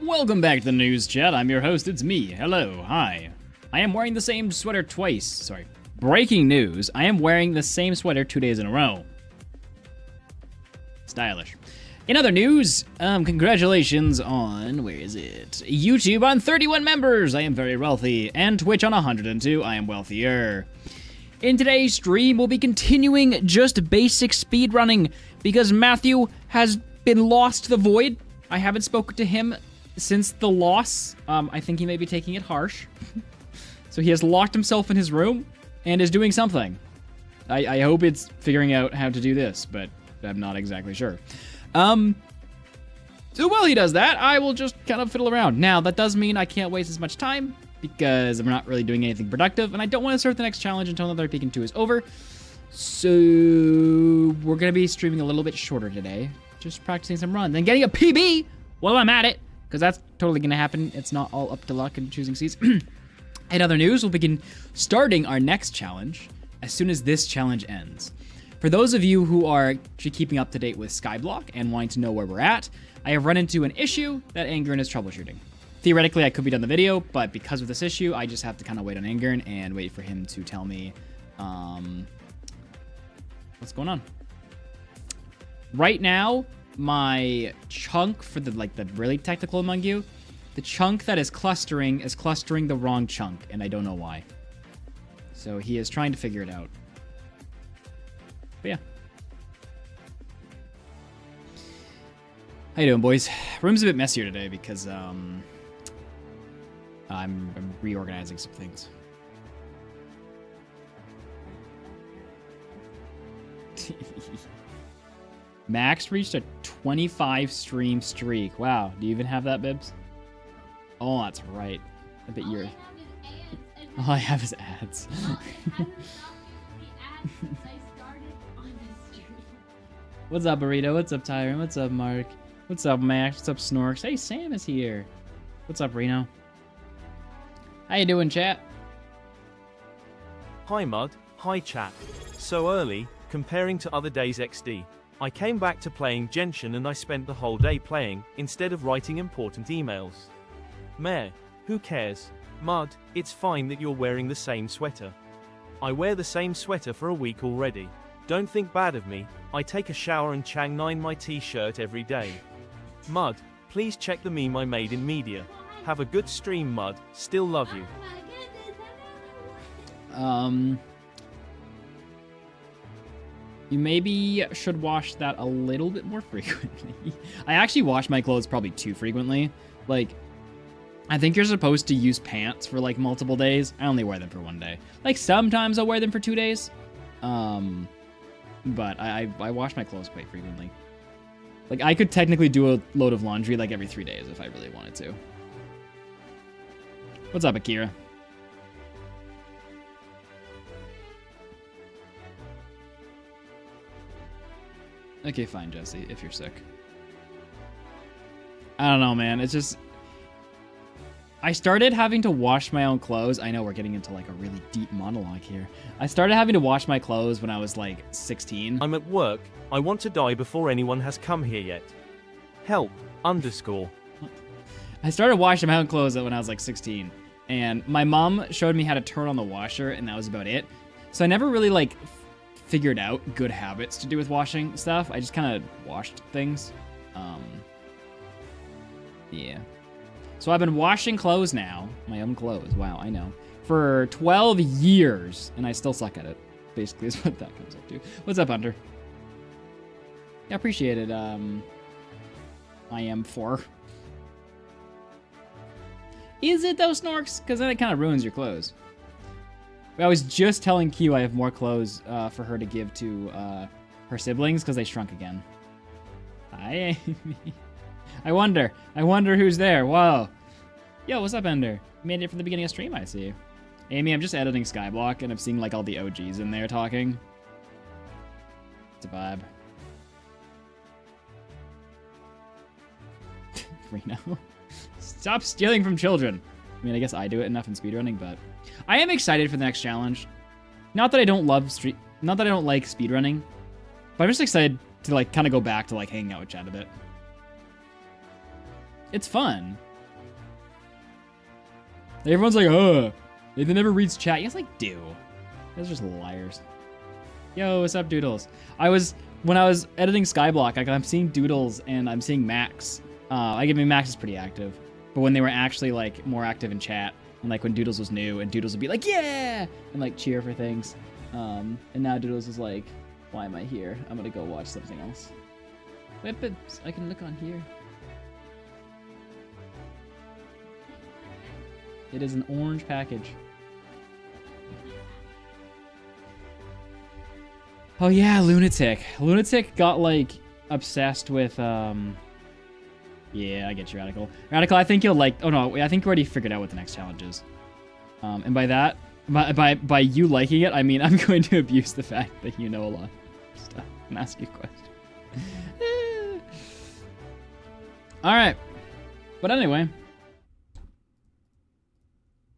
Welcome back to the news chat. I'm your host. It's me. Hello. Hi. I am wearing the same sweater twice. Sorry. Breaking news. I am wearing the same sweater 2 days in a row. Stylish. In other news, congratulations on, where is it? YouTube on 31 members. I am very wealthy. And Twitch on 102. I am wealthier. In today's stream, we'll be continuing just basic speedrunning because Matthew has been lost to the void. I haven't spoken to him since the loss. I think he may be taking it harsh. So he has locked himself in his room and is doing something. I hope it's figuring out how to do this, but I'm not exactly sure. So while he does that, I will just kind of fiddle around. Now, that does mean I can't waste as much time because I'm not really doing anything productive, and I don't want to start the next challenge until Netherite Peak 2 is over. So we're going to be streaming a little bit shorter today. Just practicing some runs and getting a PB while I'm at it, because that's totally going to happen. It's not all up to luck and choosing seats. In other news, we'll begin starting our next challenge as soon as this challenge ends. For those of you who are keeping up to date with Skyblock and wanting to know where we're at, I have run into an issue that Angern is troubleshooting. Theoretically, I could be done the video, but because of this issue, I just have to kind of wait on Angern and wait for him to tell me what's going on. Right now, my chunk for the really technical among you, the chunk that is clustering the wrong chunk, and I don't know why. So he is trying to figure it out. But yeah. How you doing, boys? Room's a bit messier today because I'm reorganizing some things. Max reached a 25 stream streak. Wow, do you even have that, Bibs? Oh, that's right. I bet you're... All I have is ads. What's up, Burrito? What's up, Tyron? What's up, Mark? What's up, Max? What's up, Snorks? Hey, Sam is here. What's up, Reno? How you doing, chat? Hi, Mud. Hi, chat. So early, comparing to other days XD. I came back to playing Genshin and I spent the whole day playing, instead of writing important emails. Meh, who cares? Mud, it's fine that you're wearing the same sweater. I wear the same sweater for a week already. Don't think bad of me, I take a shower and Chang 9 my t-shirt every day. Mud, please check the meme I made in media. Have a good stream, Mud, still love you. You maybe should wash that a little bit more frequently. I actually wash my clothes probably too frequently. Like, I think you're supposed to use pants for like multiple days. I only wear them for 1 day. Like sometimes I'll wear them for 2 days. But I wash my clothes quite frequently. Like I could technically do a load of laundry like every 3 days if I really wanted to. What's up, Akira? Okay, fine, Jesse, if you're sick. I don't know, man. It's just... I started having to wash my own clothes. I know we're getting into like a really deep monologue here. I started having to wash my clothes when I was like 16. I'm at work. I want to die before anyone has come here yet. Help, _. I started washing my own clothes when I was like 16. And my mom showed me how to turn on the washer, and that was about it. So I never really like... figured out good habits to do with washing stuff. I just kind of washed things. Yeah. So I've been washing clothes now. My own clothes. Wow, I know. For 12 years, and I still suck at it. Basically is what that comes up to. What's up, Hunter? Yeah, appreciate it. I am 4. Is it though, Snorks? Because then it kind of ruins your clothes. I was just telling Q I have more clothes for her to give to her siblings because they shrunk again. Hi, Amy. I wonder who's there. Whoa. Yo, what's up, Ender? You made it from the beginning of stream, I see. Amy, I'm just editing Skyblock and I'm seeing like all the OGs in there talking. It's a vibe. Reno. Stop stealing from children. I mean, I guess I do it enough in speedrunning, but I am excited for the next challenge. Not that I don't like speedrunning, but I'm just excited to like kind of go back to like hanging out with Chad a bit. It's fun. Everyone's like, they never reads chat. Yes, I do. You guys are just liars. Yo, what's up, Doodles? When I was editing Skyblock, I'm seeing Doodles and I'm seeing Max. Max is pretty active, but when they were actually like more active in chat, and like when Doodles was new, and Doodles would be like, yeah, and like cheer for things. And now Doodles is like, why am I here? I'm gonna go watch something else. Wait, but I can look on here. It is an orange package. Oh yeah, Lunatic. Lunatic got like obsessed with yeah, I get you, Radical. Radical, I think you'll like, oh no, I think you already figured out what the next challenge is. And by that, by you liking it, I mean I'm going to abuse the fact that you know a lot of stuff and ask you questions. Alright. But anyway.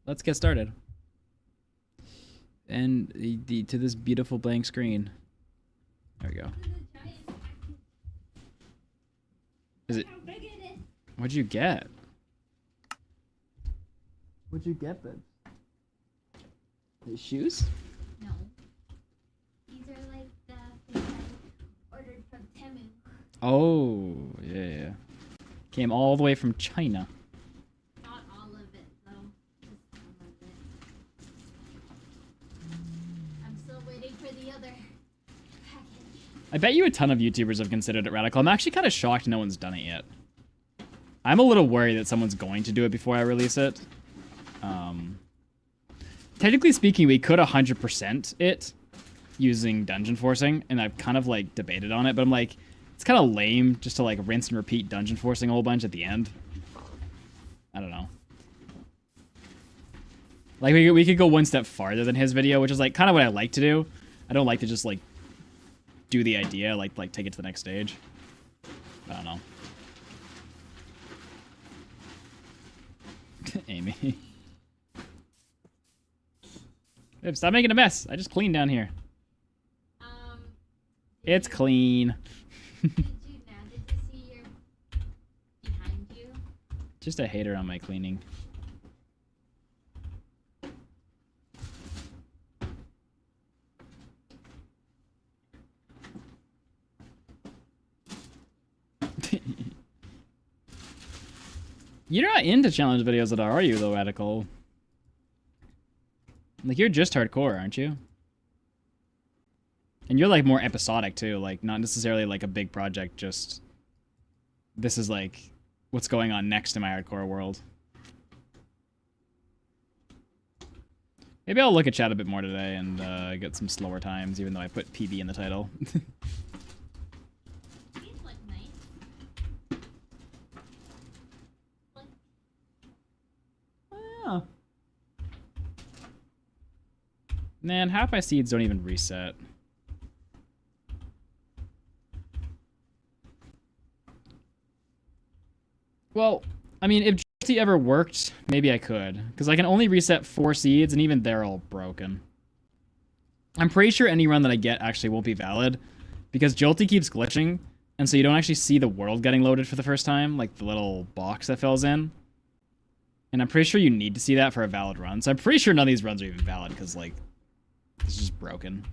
Let's get started. And to this beautiful blank screen. There we go. Is it? What'd you get? What'd you get then? The shoes? No. These are like the things I ordered from Temu. Oh, yeah. Came all the way from China. Not all of it, though. Just some of it. I'm still waiting for the other package. I bet you a ton of YouTubers have considered it, Radical. I'm actually kind of shocked no one's done it yet. I'm a little worried that someone's going to do it before I release it. Technically speaking, we could 100% it using dungeon forcing, and I've kind of like debated on it, but I'm like, it's kind of lame just to like rinse and repeat dungeon forcing a whole bunch at the end. I don't know. Like we could go one step farther than his video, which is like kind of what I like to do. I don't like to just like do the idea, like take it to the next stage. I don't know. Amy. Babe, stop making a mess. I just cleaned down here. It's clean. Did you see your behind you? Just a hater on my cleaning. You're not into challenge videos at all, are you, though, Radical? Like, you're just hardcore, aren't you? And you're, like, more episodic, too. Like, not necessarily, like, a big project, just... This is, like, what's going on next in my hardcore world. Maybe I'll look at chat a bit more today and get some slower times, even though I put PB in the title. These look nice. Yeah. Man, half my seeds don't even reset. Well, I mean, if Jolty ever worked, maybe I could. Because I can only reset 4 seeds, and even they're all broken. I'm pretty sure any run that I get actually won't be valid. Because Jolty keeps glitching, and so you don't actually see the world getting loaded for the first time. Like the little box that fills in. And I'm pretty sure you need to see that for a valid run. So I'm pretty sure none of these runs are even valid, because, like, it's just broken.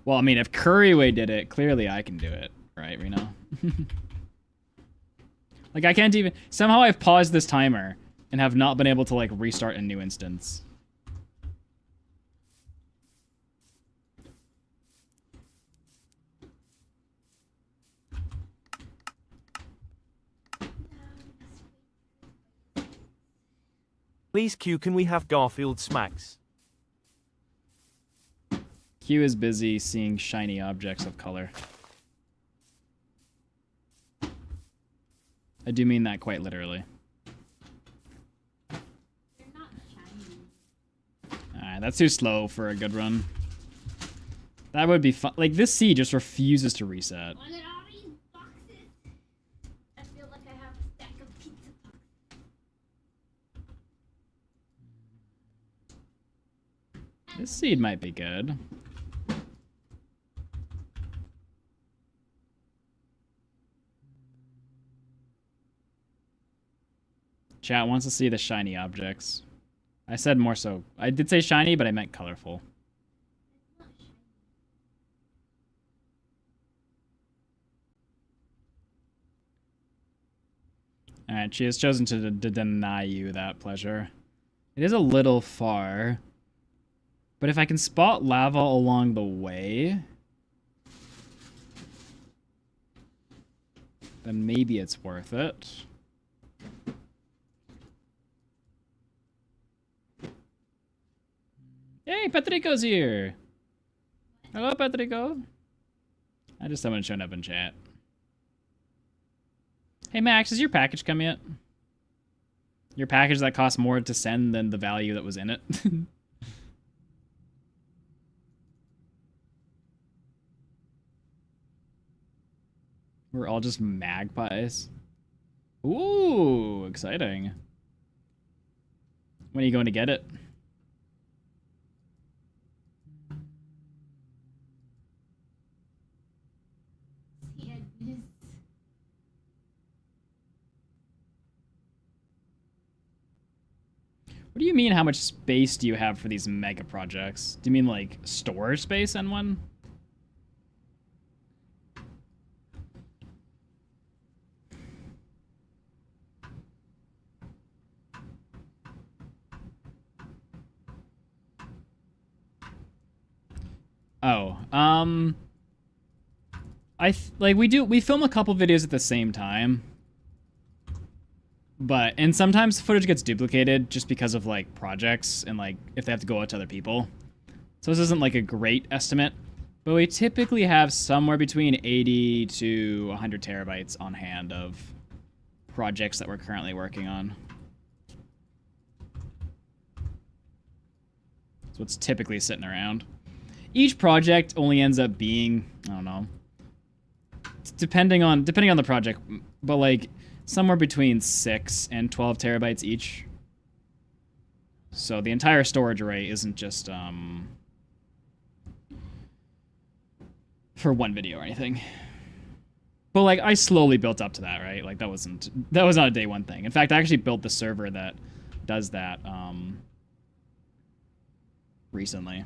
Well, I mean, if Curryway did it, clearly I can do it. Right, Reno? Like, I can't even... Somehow I've paused this timer and have not been able to, like, restart a new instance. Please Q, can we have Garfield smacks? Q is busy seeing shiny objects of color. I do mean that quite literally. They're not shiny. Alright, that's too slow for a good run. That would be fun. Like, this seed just refuses to reset. Look at all these boxes. I feel like I have a stack of pizza boxes. This seed might be good. Chat wants to see the shiny objects. I said more so. I did say shiny, but I meant colorful. Alright, she has chosen to deny you that pleasure. It is a little far. But if I can spot lava along the way, then maybe it's worth it. Hey, Patrico's here! Hello, Patrico. I just haven't shown up in chat. Hey, Max, has your package come yet? Your package that costs more to send than the value that was in it? We're all just magpies. Ooh, exciting. When are you going to get it? What do you mean, how much space do you have for these mega projects? Do you mean, like, storage space in one? Oh, we film a couple videos at the same time. And sometimes footage gets duplicated just because of, like, projects and, like, if they have to go out to other people. So this isn't, like, a great estimate. But we typically have somewhere between 80 to 100 terabytes on hand of projects that we're currently working on. So it's typically sitting around. Each project only ends up being, I don't know, depending on the project, but, like, somewhere between 6 and 12 terabytes each. So the entire storage array isn't just for one video or anything. But, like, I slowly built up to that, right? Like, that was not a day one thing. In fact, I actually built the server that does that recently.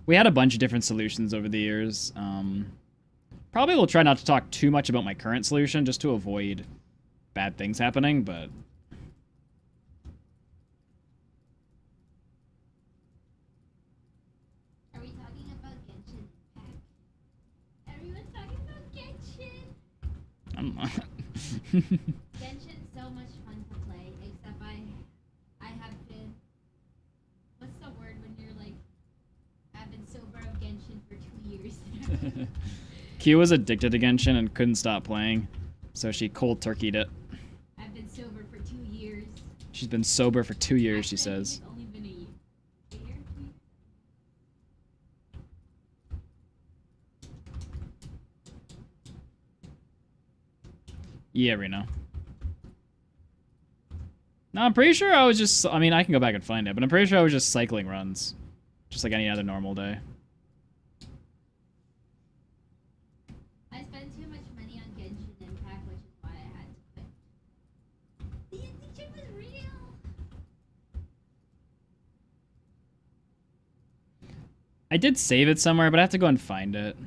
We had a bunch of different solutions over the years. Probably will try not to talk too much about my current solution just to avoid bad things happening, but... Are we talking about Genshin Impact? Everyone's talking about Genshin! I'm not. Genshin's so much fun to play, except I have been... What's the word when you're like... I've been sober of Genshin for 2 years now. Q was addicted to Genshin and couldn't stop playing, so she cold turkeyed it. I've been sober for 2 years. She's been sober for 2 years, she says. It's only been a year. Yeah, Reno. No, I'm pretty sure I was just... I mean, I can go back and find it, but I'm pretty sure I was just cycling runs. Just like any other normal day. I spent too much money on Genshin Impact, which is why I had to quit. The addiction was real! I did save it somewhere, but I have to go and find it.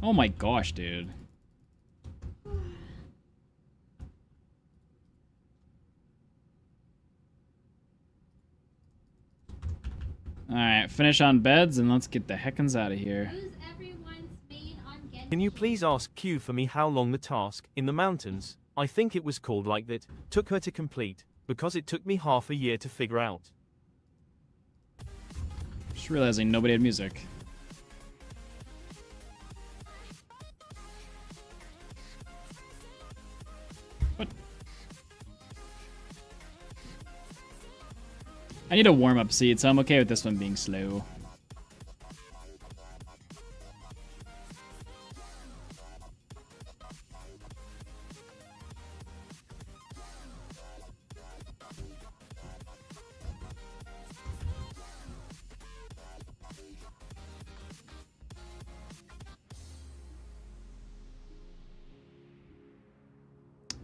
Oh my gosh, dude. Alright, finish on beds and let's get the heckins out of here. Who's everyone's main on Genshin? Can you please ask Q for me how long the task, in the mountains, I think it was called like that, took her to complete, because it took me half a year to figure out. Just realizing nobody had music. What? I need a warm-up seed, so I'm okay with this one being slow.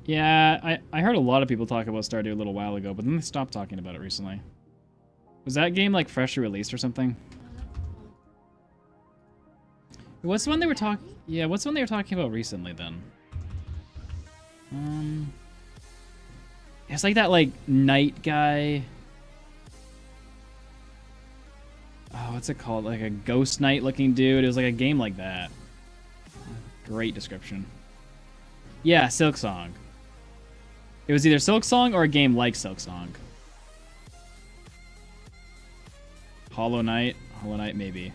Yeah, I heard a lot of people talk about Stardew a little while ago, but then they stopped talking about it recently. Was that game like freshly released or something? What's the one they were talking? Yeah, what's the one they were talking about recently then? It's like that like night guy. Oh, what's it called? Like a ghost knight looking dude. It was like a game like that. Great description. Yeah, Silksong. It was either Silksong or a game like Silksong. Hollow Knight? Hollow Knight, maybe.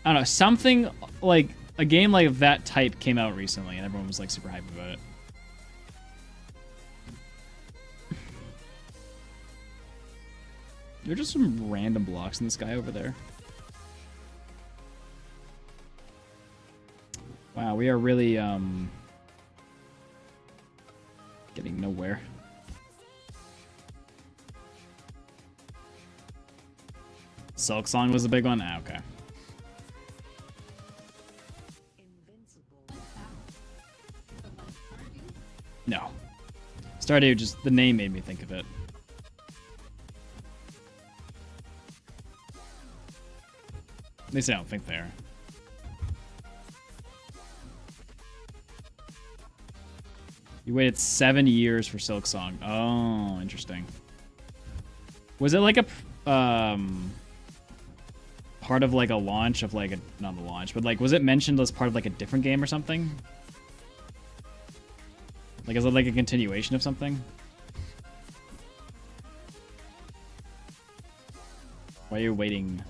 I don't know. Something like a game like that type came out recently, and everyone was like super hyped about it. There are just some random blocks in the sky over there. Wow, we are really getting nowhere. Silksong was a big one? Ah, okay. No. Stardew, just the name made me think of it. At least I don't think they are. You waited 7 years for Silksong. Oh, interesting. Was it like a part of like a launch of like a, not the launch, but like was it mentioned as part of like a different game or something? Like is it like a continuation of something? Why are you waiting?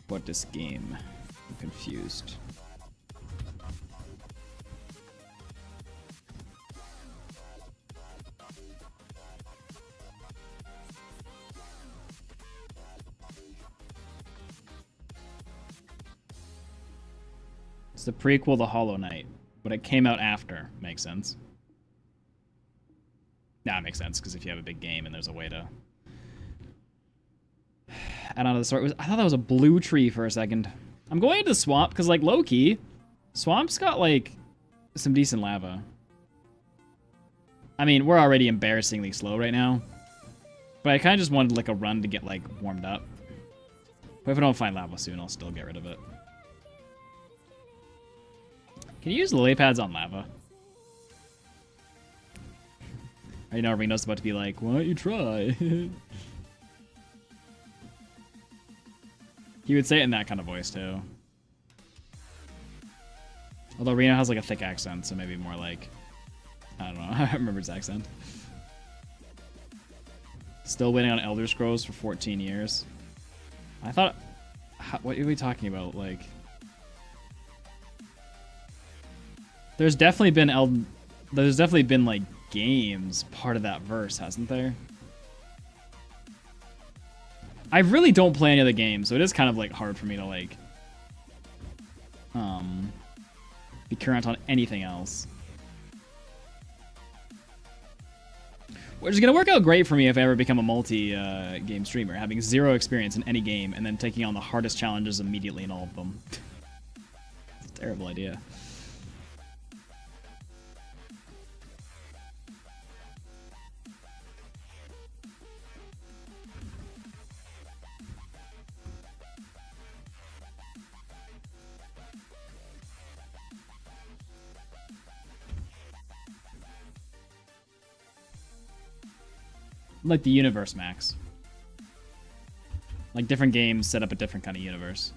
What this game? I'm confused. It's the prequel to Hollow Knight, but it came out after. Makes sense. Nah, it makes sense, because if you have a big game and there's a way to add on to the story. I thought that was a blue tree for a second. I'm going into the swamp, because, like, low-key, swamp's got, like, some decent lava. I mean, we're already embarrassingly slow right now, but I kind of just wanted, like, a run to get, like, warmed up. But if I don't find lava soon, I'll still get rid of it. Can you use lily pads on lava? I know Reno's about to be like, why don't you try? He would say it in that kind of voice, too. Although Reno has, like, a thick accent, so maybe more like... I don't know. I don't remember his accent. Still waiting on Elder Scrolls for 14 years. I thought... what are we talking about? Like... There's definitely been, like, games part of that verse, hasn't there? I really don't play any other games, so it is kind of, like, hard for me to, like... be current on anything else. Which is going to work out great for me if I ever become a multi-game streamer, having zero experience in any game, and then taking on the hardest challenges immediately in all of them. It's a terrible idea. Like the universe, Max. Like different games set up a different kind of universe.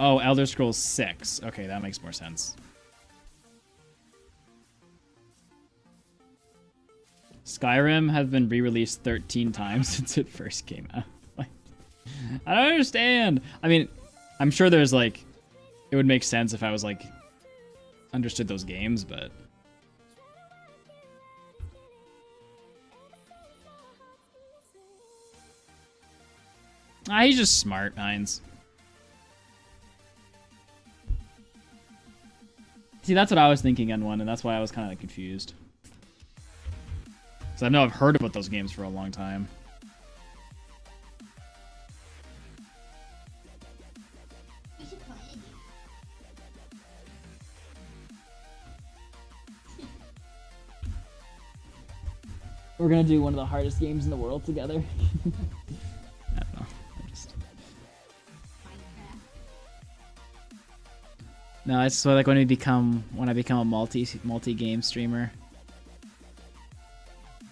Oh, Elder Scrolls 6. Okay, that makes more sense. Skyrim has been re-released 13 times since it first came out. I don't understand. I mean, I'm sure there's like, it would make sense if I was like, understood those games, but. He's just smart, Hines. See, that's what I was thinking on one, and that's why I was kind of confused. Because I know I've heard about those games for a long time. We should play. We're gonna do one of the hardest games in the world together. I don't know. Minecraft. No, it's sort of like when I become a multi-game streamer.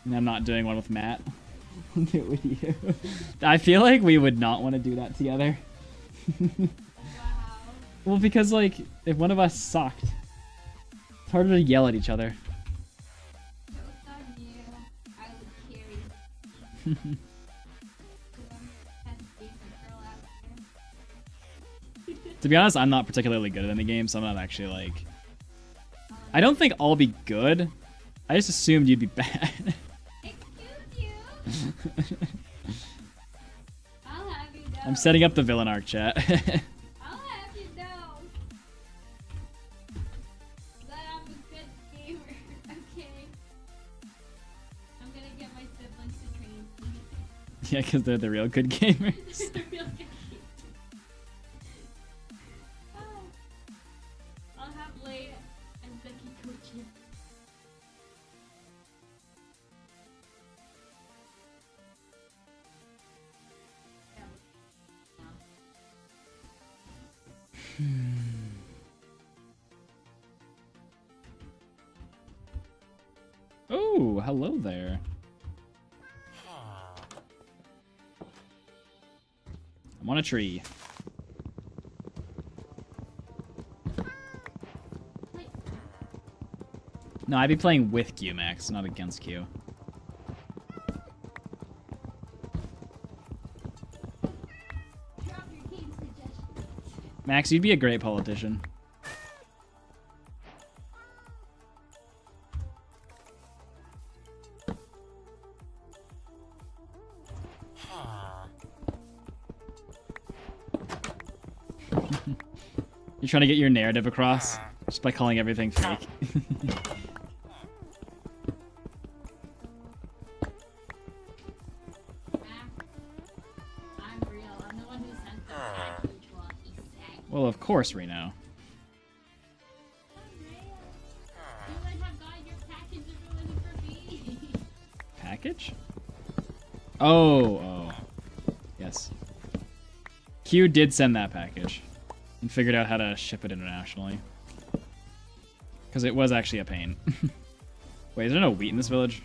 And I'm not doing one with Matt. I'll do it with you. I feel like we would not want to do that together. Wow. Well, because like if one of us sucked, it's harder to yell at each other. Joke's on you. I would carry. Because I'm best gamer girl out there. To be honest, I'm not particularly good at any game, so I'm not actually like. I don't think I'll be good. I just assumed you'd be bad. Excuse you. I'll have you know. I'm setting up the villain arc chat. I'll have you know that I'm a good gamer. Okay. I'm gonna get my siblings to train me. Yeah, because they're the real good gamers. They're real good gamers. Oh. I'll have Leia and Becky coaching. Oh, hello there. I'm on a tree. Wait, No, I'd be playing with Q, Max, not against Q. drop your game suggestions. Max, you'd be a great politician. You're trying to get your narrative across just by calling everything fake. I'm real. I'm the one who sent the package while he sang. Well, of course, Reno. I'm real. You would have got your package if it wasn't for me. Package? Oh. Yes. Q did send that package and figured out how to ship it internationally. Because it was actually a pain. Wait, is there no wheat in this village?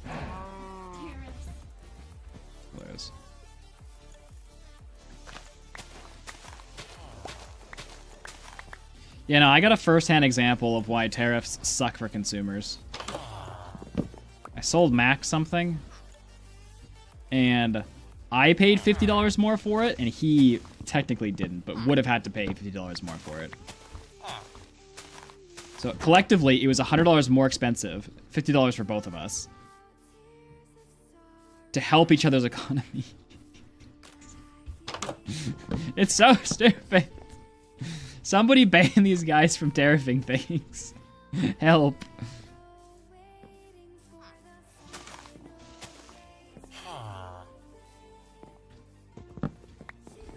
Tariffs. There is. Yeah, no, I got a first-hand example of why tariffs suck for consumers. I sold Max something, and I paid $50 more for it, and he technically didn't, but would have had to pay $50 more for it. So collectively, it was $100 more expensive, $50 for both of us, to help each other's economy. It's so stupid. Somebody ban these guys from tariffing things. Help.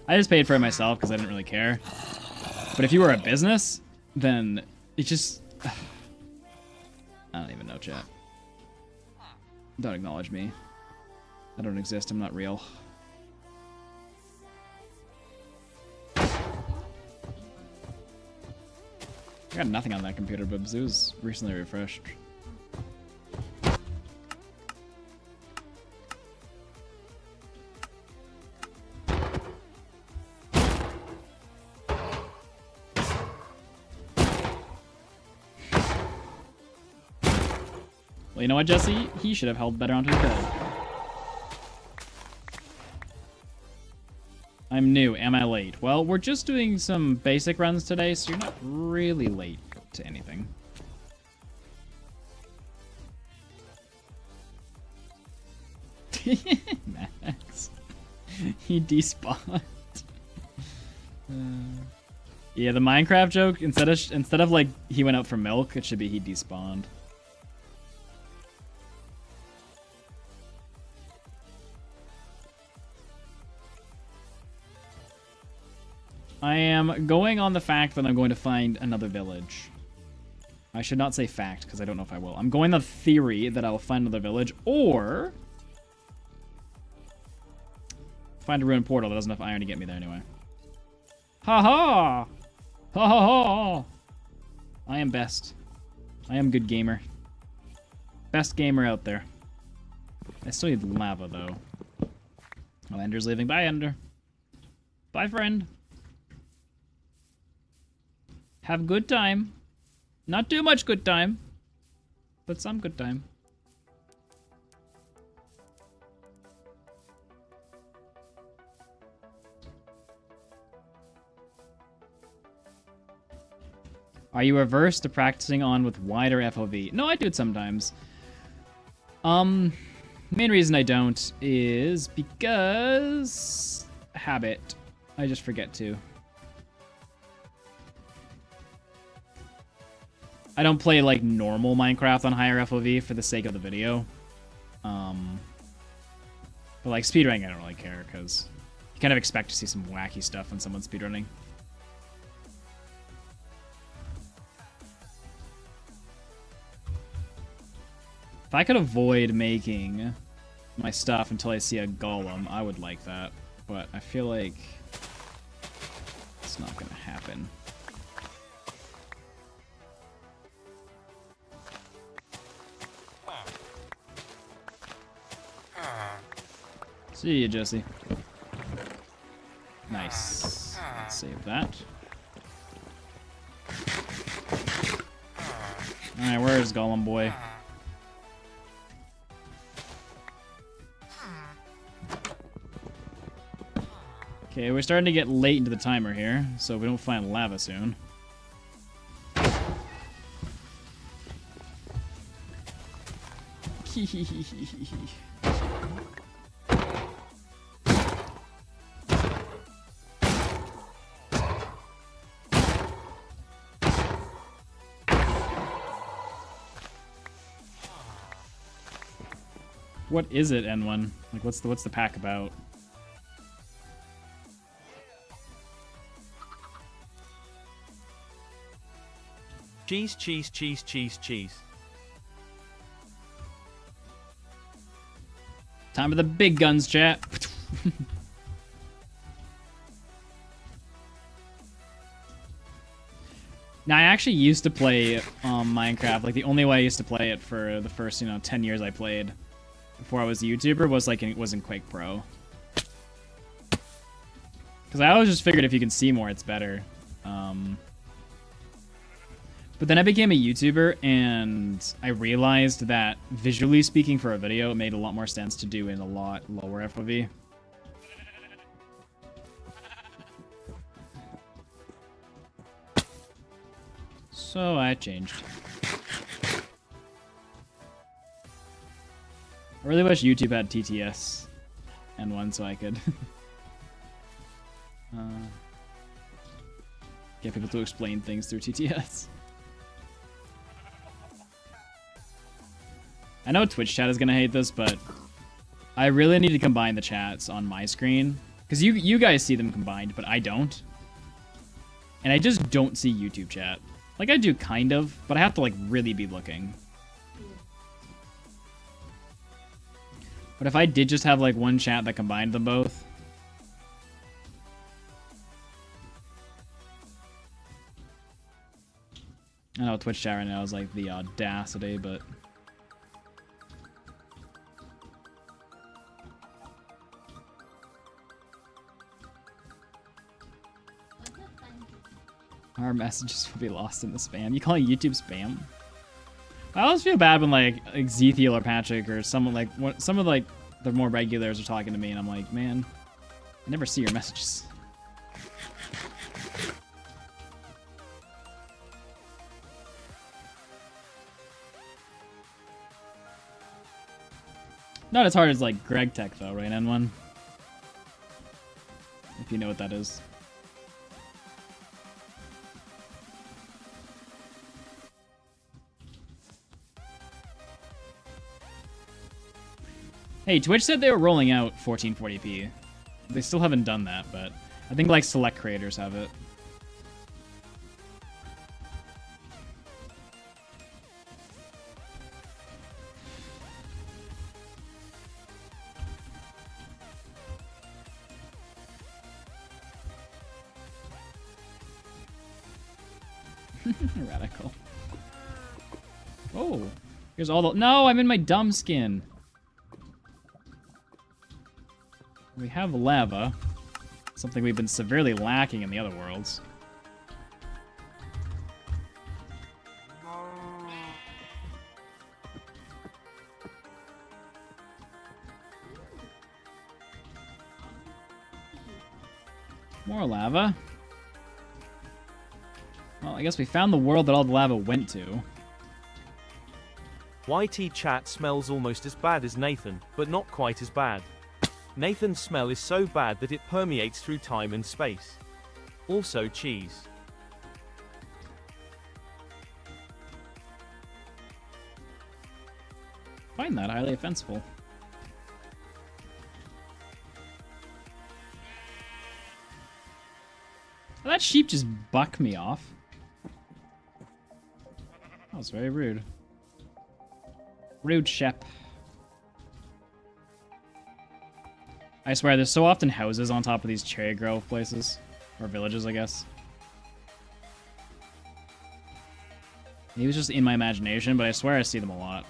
I just paid for it myself because I didn't really care. But if you were a business, then it just... I don't even know, chat. Don't acknowledge me. I don't exist. I'm not real. I got nothing on that computer, but it was recently refreshed. Well, you know what, Jesse? He should have held better onto his bed. I'm new. Am I late? Well, we're just doing some basic runs today, so you're not really late to anything. Max. He despawned. Yeah, the Minecraft joke, instead of like he went out for milk, it should be he despawned. I am going on the fact that I'm going to find another village. I should not say fact, because I don't know if I will. I'm going on the theory that I will find another village, or find a ruined portal that doesn't have iron to get me there anyway. Ha ha! Ha ha ha! I am best. I am good gamer. Best gamer out there. I still need lava, though. Oh, Ender's leaving. Bye, Ender. Bye, friend. Have good time. Not too much good time, but some good time. Are you averse to practicing on with wider FOV? No, I do it sometimes. Main reason I don't is because habit. I just forget to. I don't play like normal Minecraft on higher FOV for the sake of the video. But like speedrunning, I don't really care because you kind of expect to see some wacky stuff when someone's speedrunning. If I could avoid making my stuff until I see a golem, I would like that. But I feel like it's not going to happen. See you, Jesse. Nice. Let's save that. Alright, where's Golem Boy? Okay, we're starting to get late into the timer here, so if we don't find lava soon. What is it, N1? Like, what's the pack about? Cheese, cheese, cheese, cheese, cheese. Time for the big guns, chat. Now, I actually used to play Minecraft. Like, the only way I used to play it for the first, 10 years I played before I was a YouTuber was, like, was in Quake Pro. Because I always just figured if you can see more, it's better. But then I became a YouTuber, and I realized that visually speaking for a video, it made a lot more sense to do in a lot lower FOV. So I changed. I really wish YouTube had TTS and one so I could get people to explain things through TTS. I know Twitch chat is gonna hate this, but I really need to combine the chats on my screen. Because you guys see them combined, but I don't. And I just don't see YouTube chat. Like, I do kind of, but I have to, like, really be looking. But if I did just have, like, one chat that combined them both... I know Twitch chat right now is, like, the audacity, but... Our messages will be lost in the spam. You calling YouTube spam? I always feel bad when like Zethiel or Patrick or someone like some of like the more regulars are talking to me, and I'm like, man, I never see your messages. Not as hard as like Greg Tech though, right, N1? If you know what that is. Hey, Twitch said they were rolling out 1440p. They still haven't done that, but I think like select creators have it. Radical. Oh, here's all the... No, I'm in my dumb skin. We have lava. Something we've been severely lacking in the other worlds. More lava. Well, I guess we found the world that all the lava went to. YT chat smells almost as bad as Nathan, but not quite as bad. Nathan's smell is so bad that it permeates through time and space. Also cheese. Find that highly offensive. That sheep just bucked me off. That was very rude. Rude shep. I swear, there's so often houses on top of these cherry grove places. Or villages, I guess. He was just in my imagination, but I swear I see them a lot.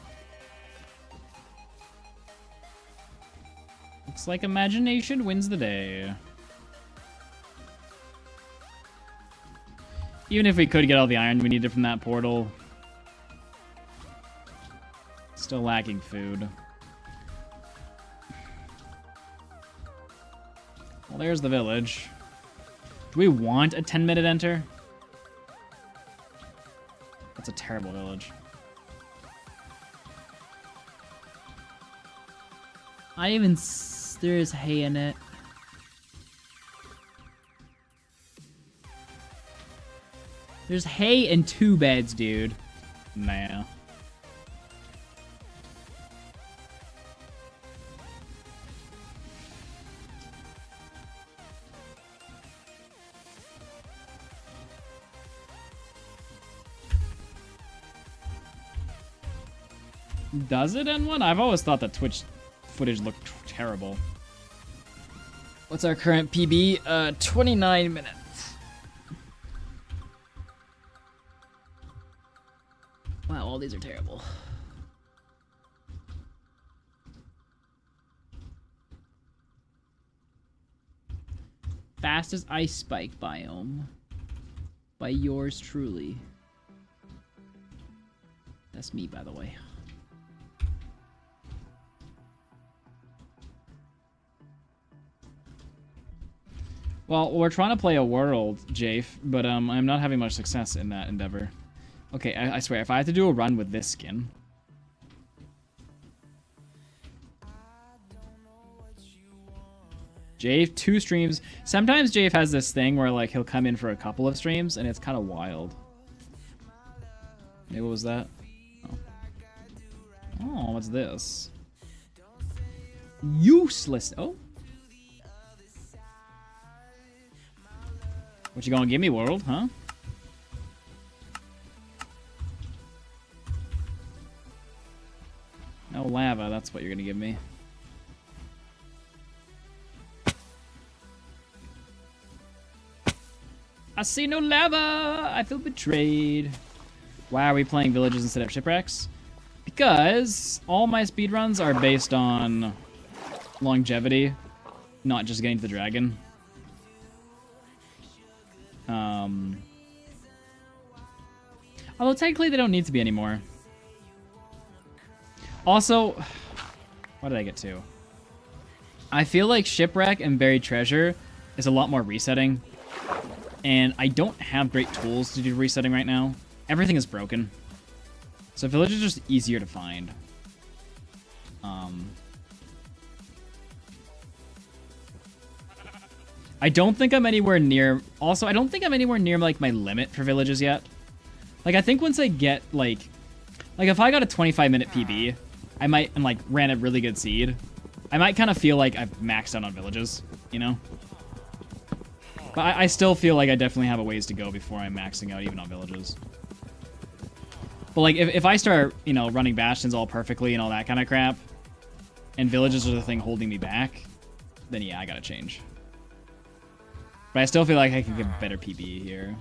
Looks like imagination wins the day. Even if we could get all the iron we needed from that portal. Still lacking food. Well, there's the village. Do we want a 10-minute enter? That's a terrible village. There's hay in it. There's hay and 2 beds, dude. Nah. Does it end one? I've always thought that Twitch footage looked terrible. What's our current PB? 29 minutes. Wow, all these are terrible. Fastest ice spike biome. By yours truly. That's me, by the way. Well, we're trying to play a world, Jafe, but I'm not having much success in that endeavor. Okay, I swear, if I have to do a run with this skin... Jafe, 2 streams. Sometimes Jafe has this thing where, like, he'll come in for a couple of streams, and it's kind of wild. Hey, what was that? Oh. Oh, what's this? Useless. Oh. What you gonna give me, world, huh? No lava, that's what you're gonna give me. I see no lava! I feel betrayed. Why are we playing villages instead of shipwrecks? Because all my speedruns are based on longevity, not just getting to the dragon. Although technically they don't need to be anymore. Also, what did I get to? I feel like Shipwreck and Buried Treasure is a lot more resetting. And I don't have great tools to do resetting right now. Everything is broken. So Village is just easier to find. I don't think I'm anywhere near... Also, I don't think I'm anywhere near, like, my limit for villages yet. Like, I think once I get, like... Like, if I got a 25-minute PB, I might, and, like, ran a really good seed, I might kind of feel like I've maxed out on villages, you know? But I still feel like I definitely have a ways to go before I'm maxing out even on villages. But like, if I start, you know, running bastions all perfectly and all that kind of crap, and villages are the thing holding me back, then yeah, I gotta change. But I still feel like I can get better PB here.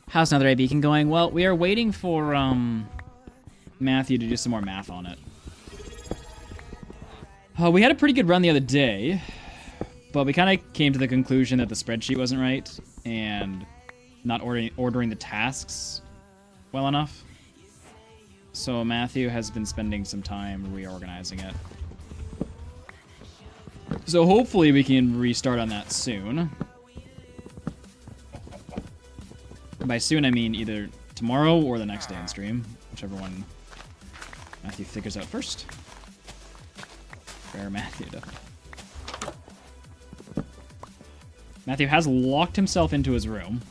How's Netherite Beacon going? Well, we are waiting for Matthew to do some more math on it. We had a pretty good run the other day, but we kind of came to the conclusion that the spreadsheet wasn't right and not ordering the tasks well enough. So Matthew has been spending some time reorganizing it. So hopefully we can restart on that soon. By soon, I mean either tomorrow or the next day on stream, whichever one Matthew figures out first. Fair Matthew, definitely. Matthew has locked himself into his room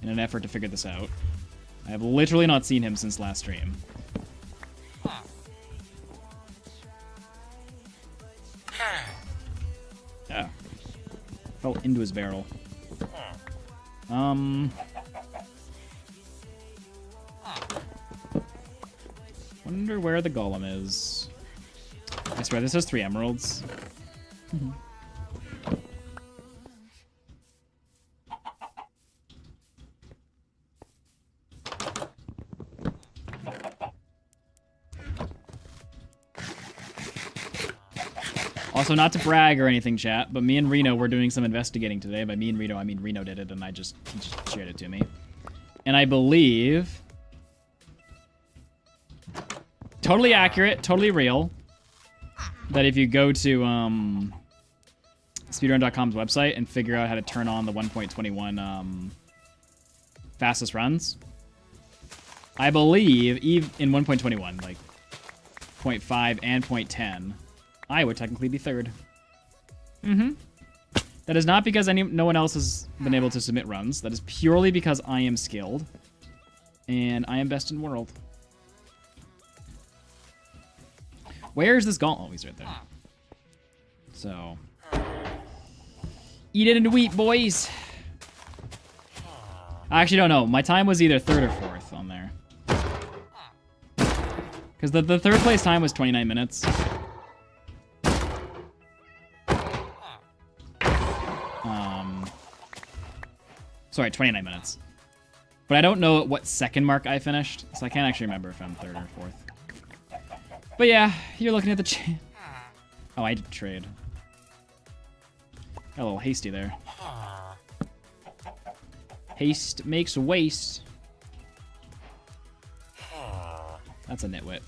in an effort to figure this out. I have literally not seen him since last stream. Yeah. Fell into his barrel. Wonder where the golem is. I swear this has 3 emeralds. Also, not to brag or anything, chat, but me and Reno were doing some investigating today. By me and Reno, I mean Reno did it, and he just shared it to me. And I believe... totally accurate, totally real, that if you go to speedrun.com's website and figure out how to turn on the 1.21 fastest runs, I believe in 1.21, like 0.5 and 0.10, I would technically be third. That is not because no one else has been able to submit runs. That is purely because I am skilled. And I am best in world. Where is this golem? Oh, he's right there. So. Eat it into wheat, boys. I actually don't know. My time was either 3rd or 4th on there. Because the 3rd place time was 29 minutes. Sorry, 29 minutes. But I don't know at what second mark I finished, so I can't actually remember if I'm 3rd or 4th. But yeah, you're looking at the oh, I did trade. Got a little hasty there. Haste makes waste. That's a nitwit.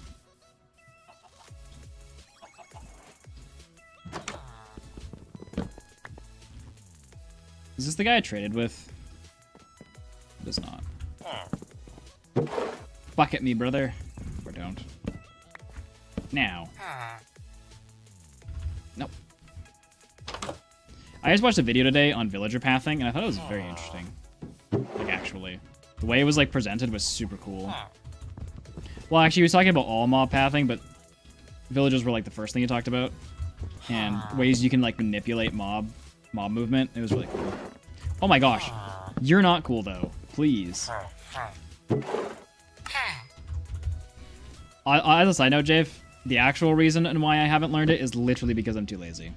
Is this the guy I traded with? It is not. Bucket me, brother. Or don't. Now. Nope. I just watched a video today on villager pathing, and I thought it was very interesting. Like, actually. The way it was, like, presented was super cool. Well, actually, he was talking about all mob pathing, but villagers were, like, the first thing he talked about. And ways you can, like, manipulate mob movement. It was really cool. Oh my gosh. You're not cool, though. Please. As a side note, Jave, the actual reason and why I haven't learned it is literally because I'm too lazy.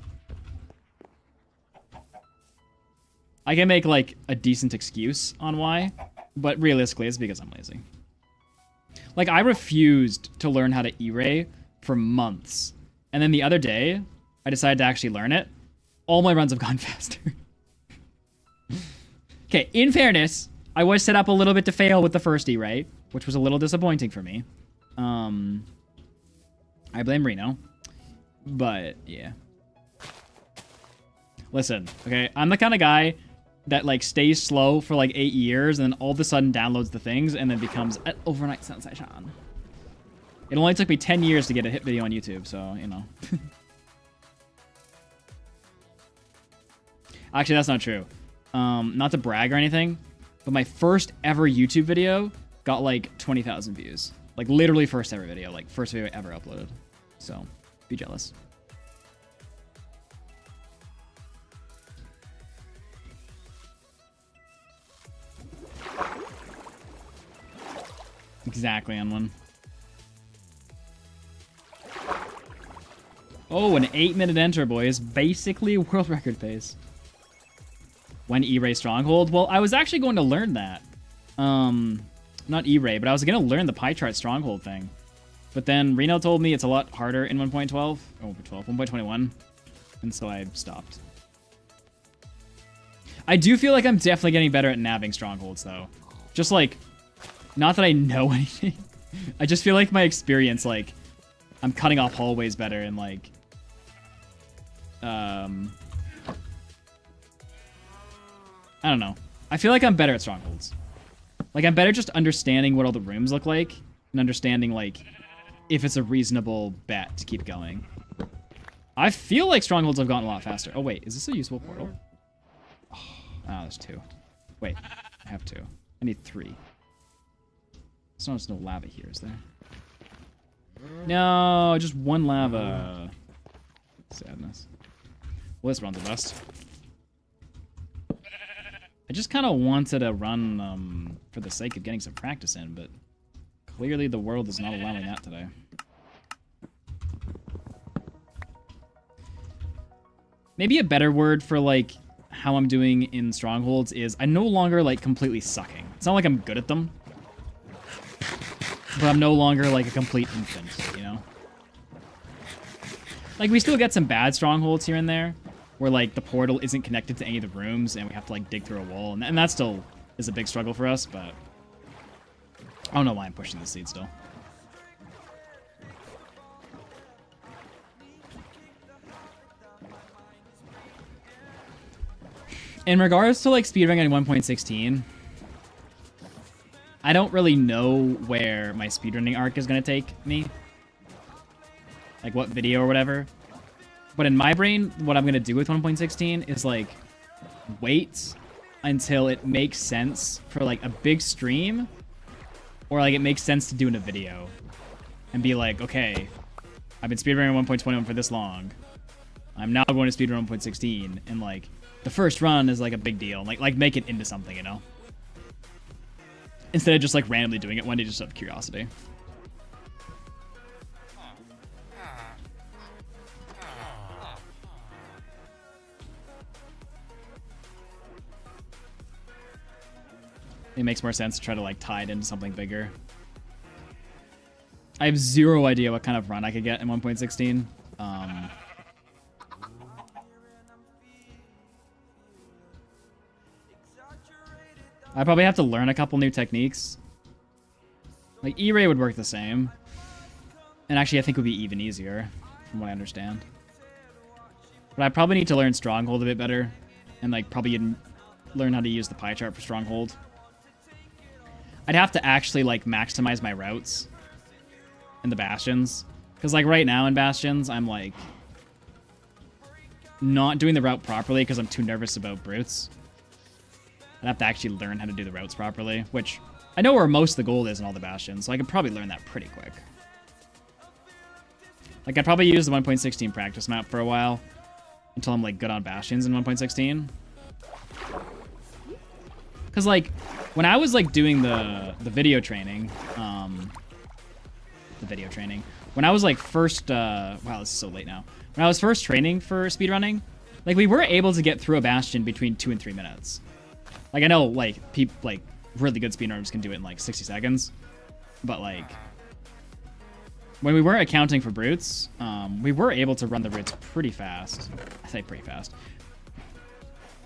I can make, like, a decent excuse on why, but realistically, it's because I'm lazy. Like, I refused to learn how to E-ray for months. And then the other day, I decided to actually learn it. All my runs have gone faster. Okay, in fairness, I was set up a little bit to fail with the first E-ray, which was a little disappointing for me. I blame Reno. But, yeah. Listen, okay, I'm the kind of guy that, like, stays slow for, like, 8 years and then all of a sudden downloads the things and then becomes an overnight sensation. It only took me 10 years to get a hit video on YouTube, so, you know. Actually, that's not true. Not to brag or anything, but my first ever YouTube video got, like, 20,000 views. Like, literally first ever video. Like, first video I ever uploaded. So, be jealous. Exactly on one. Oh, an 8-minute enter, boys. Basically world record pace. When E-Ray Stronghold? Well, I was actually going to learn that. Not E-Ray, but I was going to learn the pie chart Stronghold thing. But then Reno told me it's a lot harder in 1.12. Oh, 1.21. And so I stopped. I do feel like I'm definitely getting better at nabbing Strongholds, though. Just like, not that I know anything. I just feel like my experience, like, I'm cutting off hallways better and like, I don't know. I feel like I'm better at Strongholds. Like, I'm better just understanding what all the rooms look like and understanding, like, if it's a reasonable bet to keep going. I feel like Strongholds have gotten a lot faster. Oh, wait. Is this a usable portal? Oh, there's 2. Wait. I have 2. I need 3. There's no lava here, is there? No, just 1 lava. Sadness. Well, this runs the best. I just kind of wanted to run for the sake of getting some practice in, but clearly the world is not allowing that today. Maybe a better word for, like, how I'm doing in Strongholds is I'm no longer, like, completely sucking. It's not like I'm good at them, but I'm no longer, like, a complete infant, you know? Like, we still get some bad Strongholds here and there, where, like, the portal isn't connected to any of the rooms, and we have to, like, dig through a wall, and that still is a big struggle for us, but I don't know why I'm pushing the seed still. In regards to, like, speedrunning on 1.16, I don't really know where my speedrunning arc is going to take me. Like, what video or whatever. But in my brain, what I'm going to do with 1.16 is, like, wait until it makes sense for, like, a big stream. Or, like, it makes sense to do in a video. And be like, okay, I've been speedrunning 1.21 for this long. I'm now going to speedrun 1.16. And, like, the first run is, like, a big deal. Like make it into something, you know? Instead of just, like, randomly doing it one day just out of curiosity. It makes more sense to try to, like, tie it into something bigger. I have zero idea what kind of run I could get in 1.16. I probably have to learn a couple new techniques. Like, E-Ray would work the same. And actually, I think it would be even easier, from what I understand. But I probably need to learn Stronghold a bit better. And, like, probably learn how to use the pie chart for Stronghold. I'd have to actually, like, maximize my routes in the Bastions. Because, like, right now in Bastions, I'm, like, not doing the route properly because I'm too nervous about brutes. I'd have to actually learn how to do the routes properly, which I know where most of the gold is in all the Bastions, so I could probably learn that pretty quick. Like, I'd probably use the 1.16 practice map for a while until I'm, like, good on Bastions in 1.16. Because, like, when I was, like, doing the video training, when I was, like, first, wow, this is so late now. When I was first training for speedrunning, like, we were able to get through a Bastion between 2 and 3 minutes. Like, I know, like, people, like, really good speedrunners can do it in, like, 60 seconds. But, like, when we weren't accounting for brutes, we were able to run the routes pretty fast. I say pretty fast.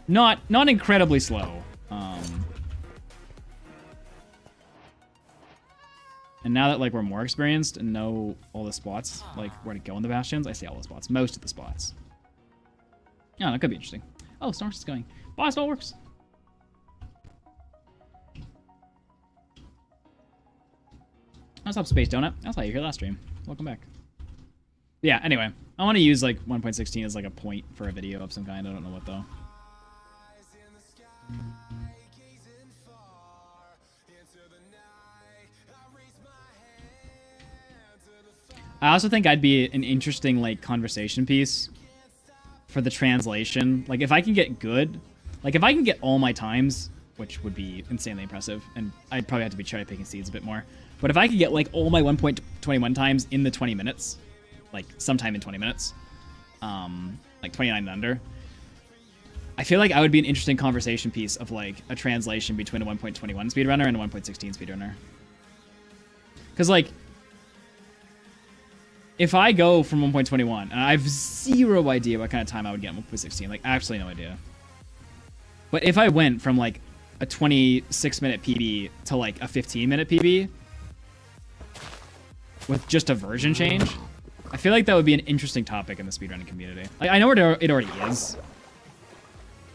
Not incredibly slow. And now that, like, we're more experienced and know all the spots, like, where to go in the Bastions, I say all the spots. Most of the spots. Yeah, that could be interesting. Oh, Snorks is going. Boss, all works. What's up, Space Donut? I saw you here last stream. Welcome back. Yeah, anyway. I want to use, like, 1.16 as, like, a point for a video of some kind. I don't know what, though. I also think I'd be an interesting, like, conversation piece for the translation. Like, if I can get good, like, if I can get all my times, which would be insanely impressive, and I'd probably have to be cherry-picking seeds a bit more. But if I could get like all my 1.21 times in the 20 minutes, like sometime in 20 minutes, like 29 and under, I feel like I would be an interesting conversation piece of like a translation between a 1.21 speedrunner and a 1.16 speedrunner. Because like, if I go from 1.21, and I have zero idea what kind of time I would get in 1.16, like absolutely no idea. But if I went from like a 26-minute PB to like a 15-minute PB with just a version change, I feel like that would be an interesting topic in the speedrunning community. Like, I know it already is.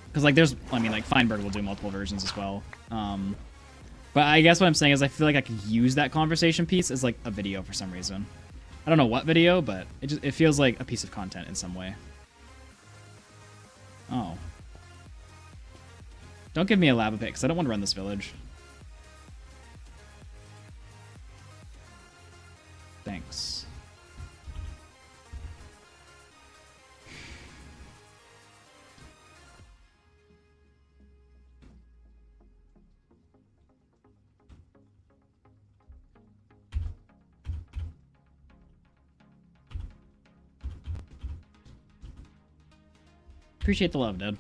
Because like there's, I mean, like Feinberg will do multiple versions as well. But I guess what I'm saying is I feel like I could use that conversation piece as like a video for some reason. I don't know what video, but it feels like a piece of content in some way. Oh. Don't give me a lava pit, because I don't want to run this village. Thanks. Appreciate the love, dude.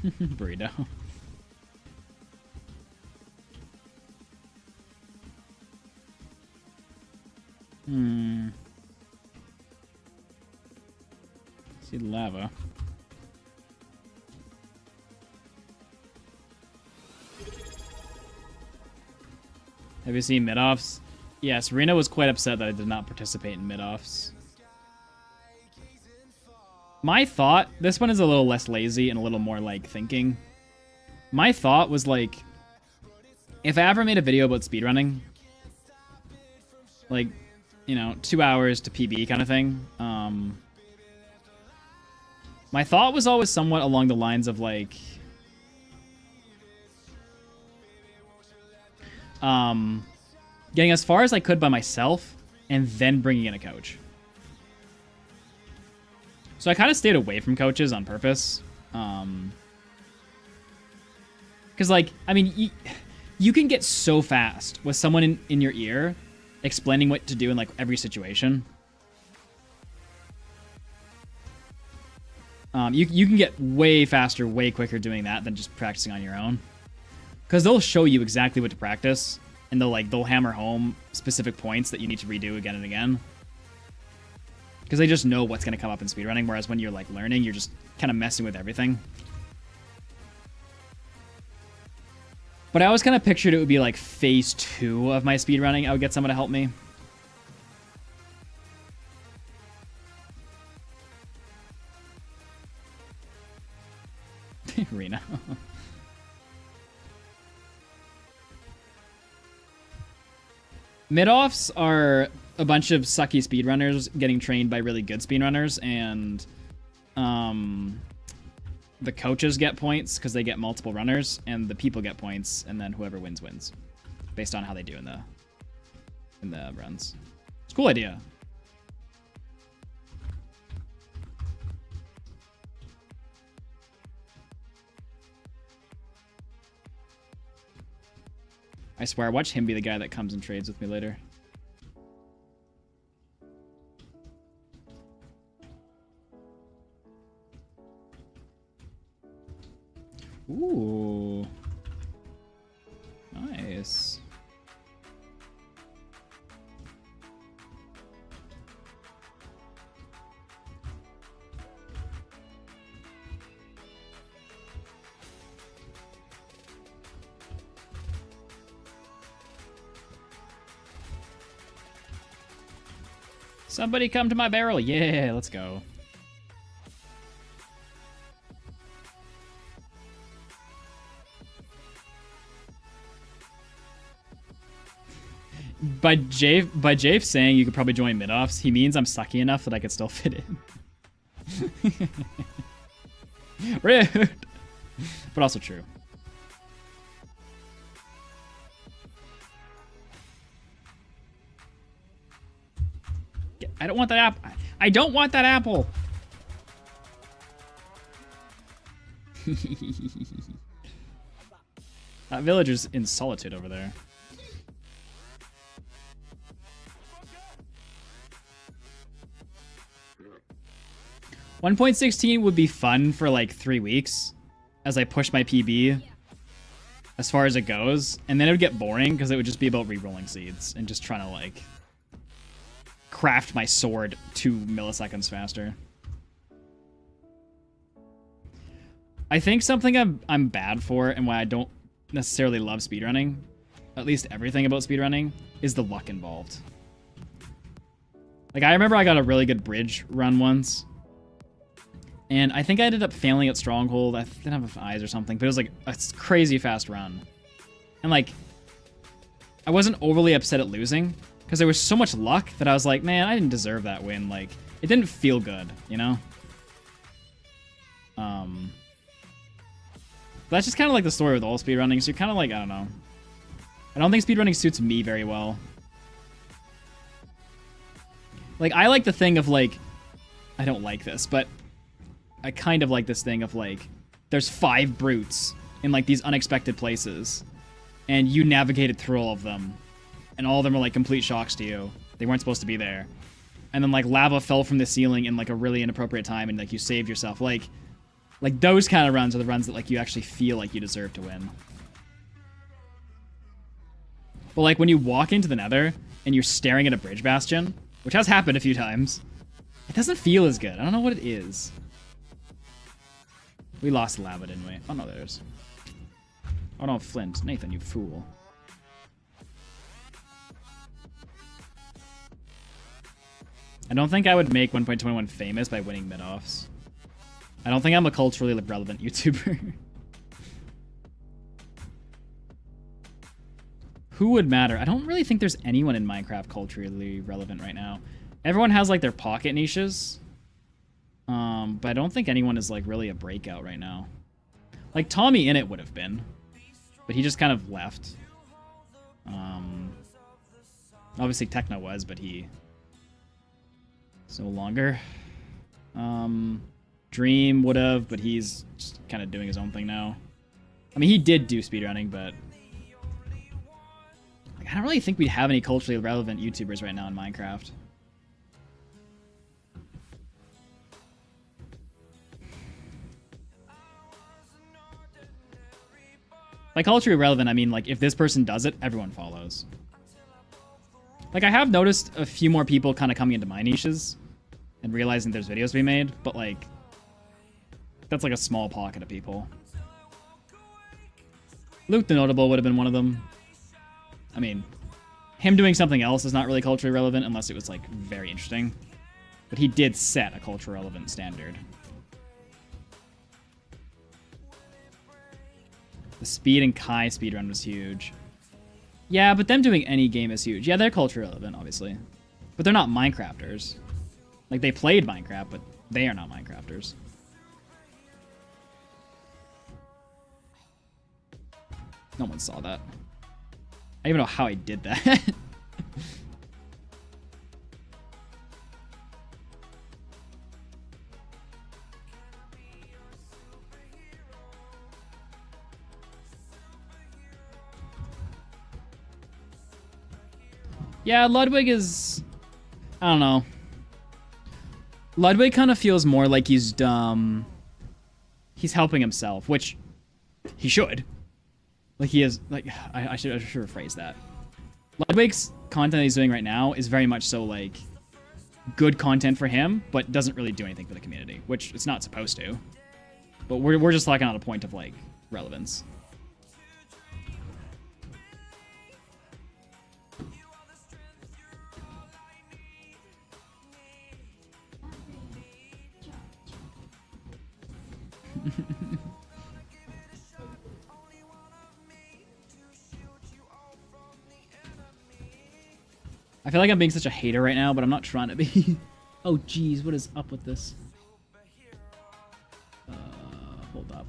Burrito. See the lava. Have you seen mid-offs? Yes, Rena was quite upset that I did not participate in mid-offs. My thought, this one is a little less lazy and a little more like thinking. My thought was like, if I ever made a video about speedrunning, like, you know, 2 hours to PB kind of thing, my thought was always somewhat along the lines of like, getting as far as I could by myself and then bringing in a coach. So I kind of stayed away from coaches on purpose. Because, like, I mean, you can get so fast with someone in your ear explaining what to do in, like, every situation. You can get way faster, way quicker doing that than just practicing on your own. Because they'll show you exactly what to practice, and they'll hammer home specific points that you need to redo again and again. Because they just know what's going to come up in speedrunning, whereas when you're like learning, you're just kind of messing with everything. But I always kind of pictured it would be like phase 2 of my speedrunning. I would get someone to help me. Rena. Mid-offs are a bunch of sucky speedrunners getting trained by really good speedrunners, and the coaches get points because they get multiple runners, and the people get points, and then whoever wins wins, based on how they do in the runs. It's a cool idea. I swear, watch him be the guy that comes and trades with me later. Ooh. Nice. Somebody come to my barrel. Yeah, let's go. By Jafe saying you could probably join mid-offs, he means I'm sucky enough that I could still fit in. Rude. But also true. I don't want that apple. I don't want that apple. That villager's in solitude over there. .16 would be fun for like 3 weeks as I push my PB as far as it goes, and then it would get boring because it would just be about re-rolling seeds and just trying to like craft my sword 2 milliseconds faster. I think something I'm bad for and why I don't necessarily love speedrunning, at least everything about speedrunning, is the luck involved. Like, I remember I got a really good bridge run once, and I think I ended up failing at Stronghold. I didn't have eyes or something, but it was like a crazy fast run. And like, I wasn't overly upset at losing because there was so much luck that I was like, man, I didn't deserve that win. Like, it didn't feel good, you know? That's just kind of like the story with all speedrunning. So you're kind of like, I don't know. I don't think speedrunning suits me very well. Like, I like the thing of like, I don't like this, but I kind of like this thing of like, there's 5 brutes in like these unexpected places, and you navigated through all of them, and all of them are like complete shocks to you. They weren't supposed to be there. And then like lava fell from the ceiling in like a really inappropriate time, and like you saved yourself. Like those kind of runs are the runs that like you actually feel like you deserve to win. But like when you walk into the Nether and you're staring at a bridge bastion, which has happened a few times, it doesn't feel as good. I don't know what it is. We lost lava, didn't we? Oh no, there's... Oh no, Flint. Nathan, you fool. I don't think I would make 1.21 famous by winning mid-offs. I don't think I'm a culturally relevant YouTuber. Who would matter? I don't really think there's anyone in Minecraft culturally relevant right now. Everyone has like their pocket niches. But I don't think anyone is like really a breakout right now. Like Tommy Innit would have been, but he just kind of left. Obviously Techno was, but he is no longer. Dream would have, but he's just kind of doing his own thing now. I mean, he did do speedrunning, but like, I don't really think we have any culturally relevant YouTubers right now in Minecraft. Like, culturally relevant, I mean, like, if this person does it, everyone follows. Like, I have noticed a few more people kind of coming into my niches and realizing there's videos to be made, but, like, that's like a small pocket of people. Luke the Notable would have been one of them. I mean, him doing something else is not really culturally relevant unless it was, like, very interesting. But he did set a culturally relevant standard. The Speed and Kai speedrun was huge. Yeah, but them doing any game is huge. Yeah, they're culturally relevant, obviously. But they're not Minecrafters. Like, they played Minecraft, but they are not Minecrafters. No one saw that. I don't even know how I did that. Yeah, Ludwig is... I don't know. Ludwig kind of feels more like he's helping himself, which he should. Like he is, like, I should rephrase that. Ludwig's content he's doing right now is very much so like good content for him, but doesn't really do anything for the community, which it's not supposed to. But we're just like on a point of like relevance. I feel like I'm being such a hater right now, but I'm not trying to be. Oh, geez, what is up with this? Hold up.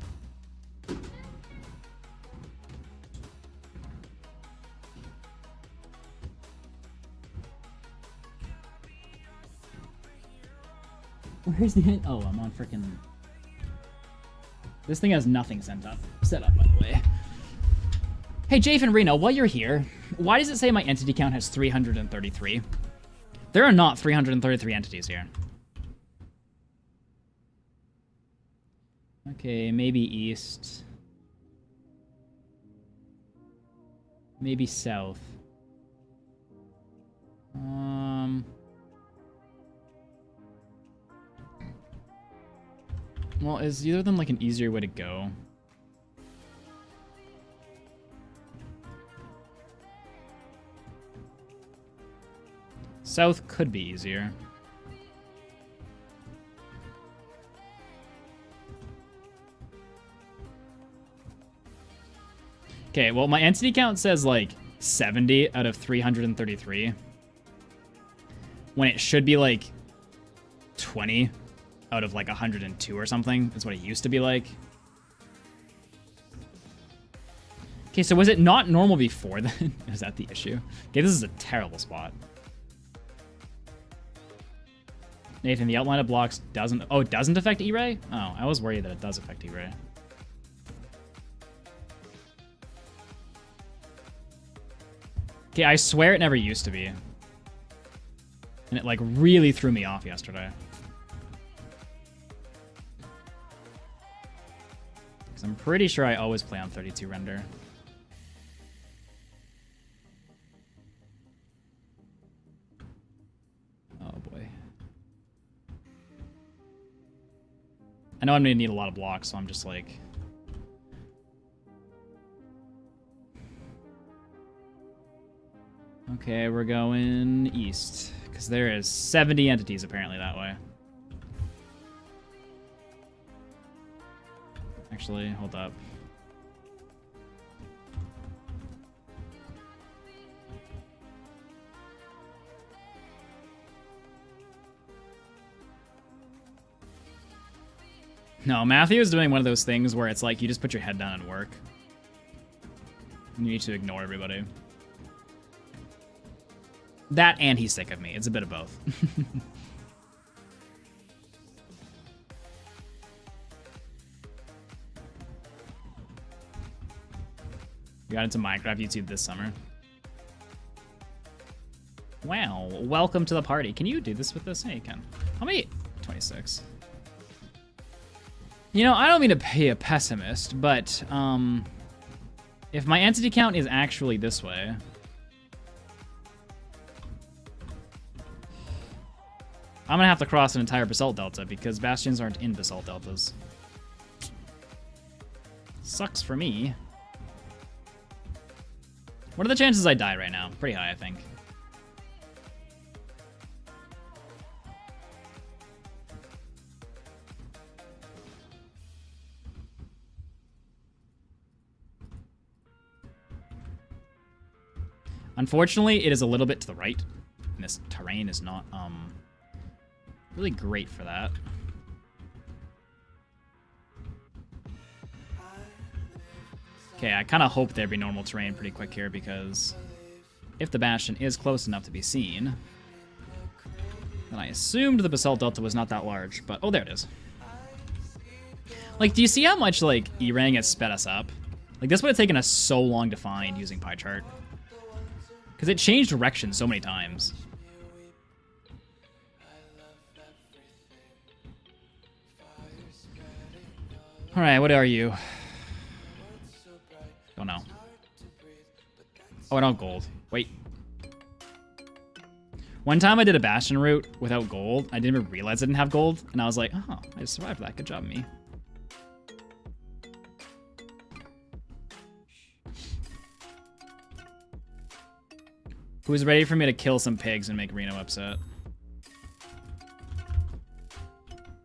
Where's the... Oh, I'm on frickin'... This thing has nothing set up, by the way. Hey, Jafe and Reno, while you're here, why does it say my entity count has 333? There are not 333 entities here. Okay, maybe east. Maybe south. Well, is either of them like an easier way to go? South could be easier. Okay, well, my entity count says like 70 out of 333. When it should be like 20 out of like 102 or something. That's what it used to be like. Okay, so was it not normal before then? Is that the issue? Okay, this is a terrible spot. Nathan, the outline of blocks doesn't... Oh, it doesn't affect E-Ray? Oh, I was worried that it does affect E-Ray. Okay, I swear it never used to be. And it, like, really threw me off yesterday. Because I'm pretty sure I always play on 32 render. Oh, boy. I know I'm going to need a lot of blocks, so I'm just like... Okay, we're going east. Because there is 70 entities apparently that way. Actually, hold up. No, Matthew is doing one of those things where it's like you just put your head down and work. And you need to ignore everybody. That and he's sick of me. It's a bit of both. You got into Minecraft YouTube this summer. Wow, welcome to the party. Can you do this with us? Hey, you can. How many? 26. You know, I don't mean to be a pessimist, but if my entity count is actually this way, I'm gonna have to cross an entire basalt delta because bastions aren't in basalt deltas. Sucks for me. What are the chances I die right now? Pretty high, I think. Unfortunately, it is a little bit to the right, and this terrain is not really great for that. Okay, I kind of hope there'd be normal terrain pretty quick here, because if the bastion is close enough to be seen, then I assumed the basalt delta was not that large, but oh, there it is. Like, do you see how much, like, E-Rang has sped us up? Like, this would have taken us so long to find using pie chart. Because it changed direction so many times. Alright, what are you? Don't know. Oh, I don't have gold. Wait. One time I did a bastion route without gold. I didn't even realize I didn't have gold. And I was like, oh, I just survived that. Good job, me. Who's ready for me to kill some pigs and make Reno upset?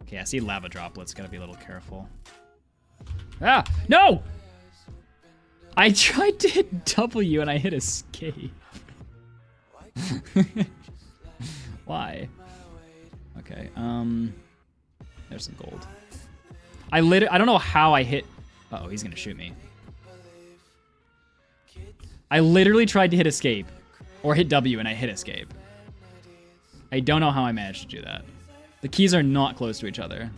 Okay, I see lava droplets. Gotta be a little careful. Ah! No! I tried to hit W and I hit escape. Why? Okay, there's some gold. I don't know how I hit... Uh-oh, he's gonna shoot me. I literally tried to hit escape. Or hit W and I hit escape. I don't know how I managed to do that. The keys are not close to each other.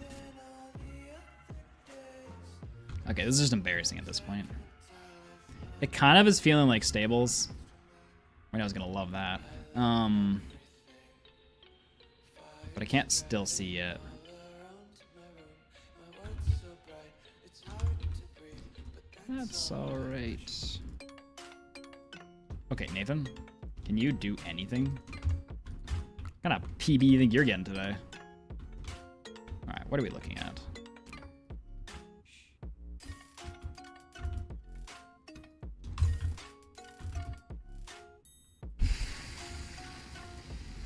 Okay, this is just embarrassing at this point. It kind of is feeling like stables. I was gonna love that. But I can't still see yet. That's alright. Okay, Nathan, can you do anything? What kind of PB you think you're getting today? Alright, what are we looking at?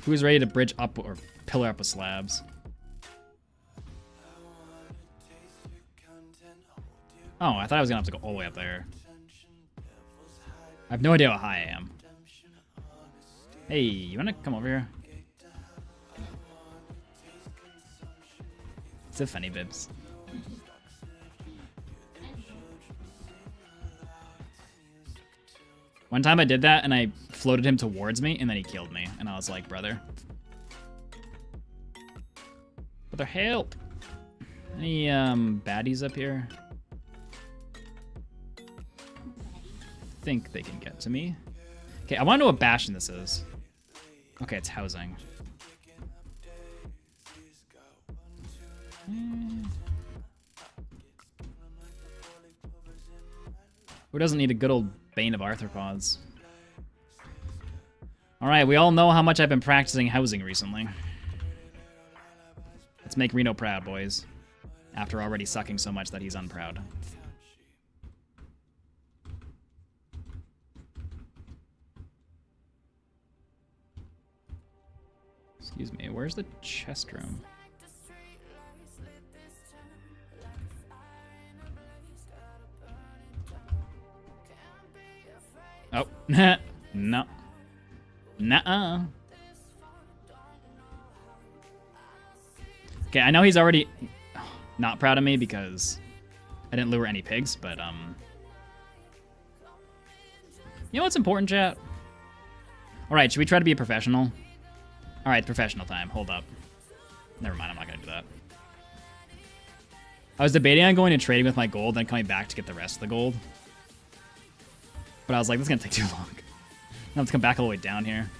Who's ready to bridge up or pillar up with slabs? Oh, I thought I was gonna have to go all the way up there. I have no idea how high I am. Hey, you wanna come over here? It's a funny bibs. One time I did that and I floated him towards me and then he killed me. And I was like, brother. Brother, help. Any baddies up here? I think they can get to me. Okay, I want to know what bastion this is. Okay, it's housing. Who doesn't need a good old Bane of arthropods? Alright, we all know how much I've been practicing housing recently. Let's make Reno proud, boys. After already sucking so much that he's unproud. Excuse me, where's the chest room? Oh, no. Nuh-uh. Okay, I know he's already not proud of me because I didn't lure any pigs, but, you know what's important, chat? Alright, should we try to be a professional? Alright, professional time. Hold up. Never mind, I'm not gonna do that. I was debating on going and trading with my gold, then coming back to get the rest of the gold. But I was like, this is gonna take too long. I have to come back all the way down here.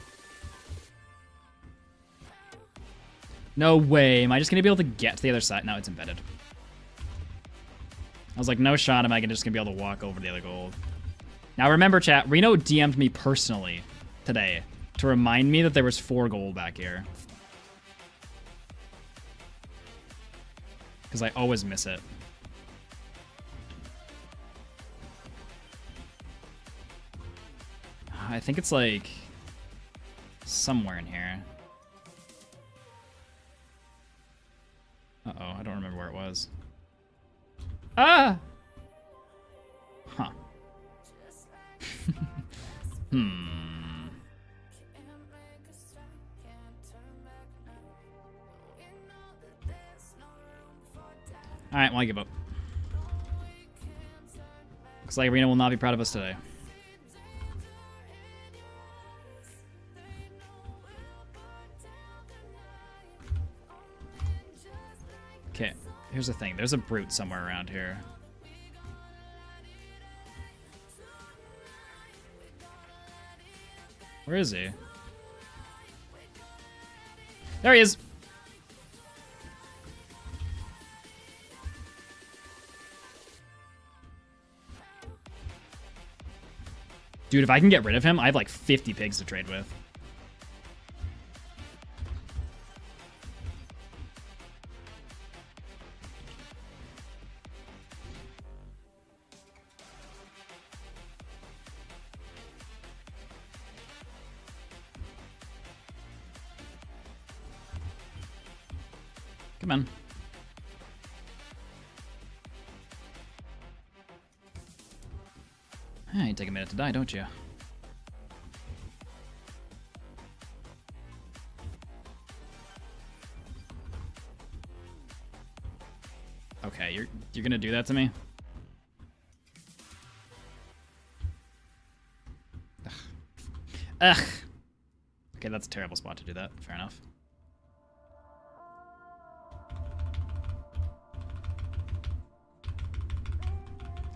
No way. Am I just gonna be able to get to the other side? No, it's embedded. I was like, no shot am I just gonna be able to walk over the other gold. Now remember, chat, Reno DM'd me personally today to remind me that there was 4 gold back here. Because I always miss it. I think it's like somewhere in here. Uh-oh, I don't remember where it was. Ah! Huh. Alright, well, I give up. Looks like Reno will not be proud of us today. Okay, here's the thing. There's a brute somewhere around here. Where is he? There he is! Dude, if I can get rid of him, I have like 50 pigs to trade with. Come on. You take a minute to die, don't you? Okay, you're gonna do that to me? Ugh. Ugh. Okay, that's a terrible spot to do that. Fair enough.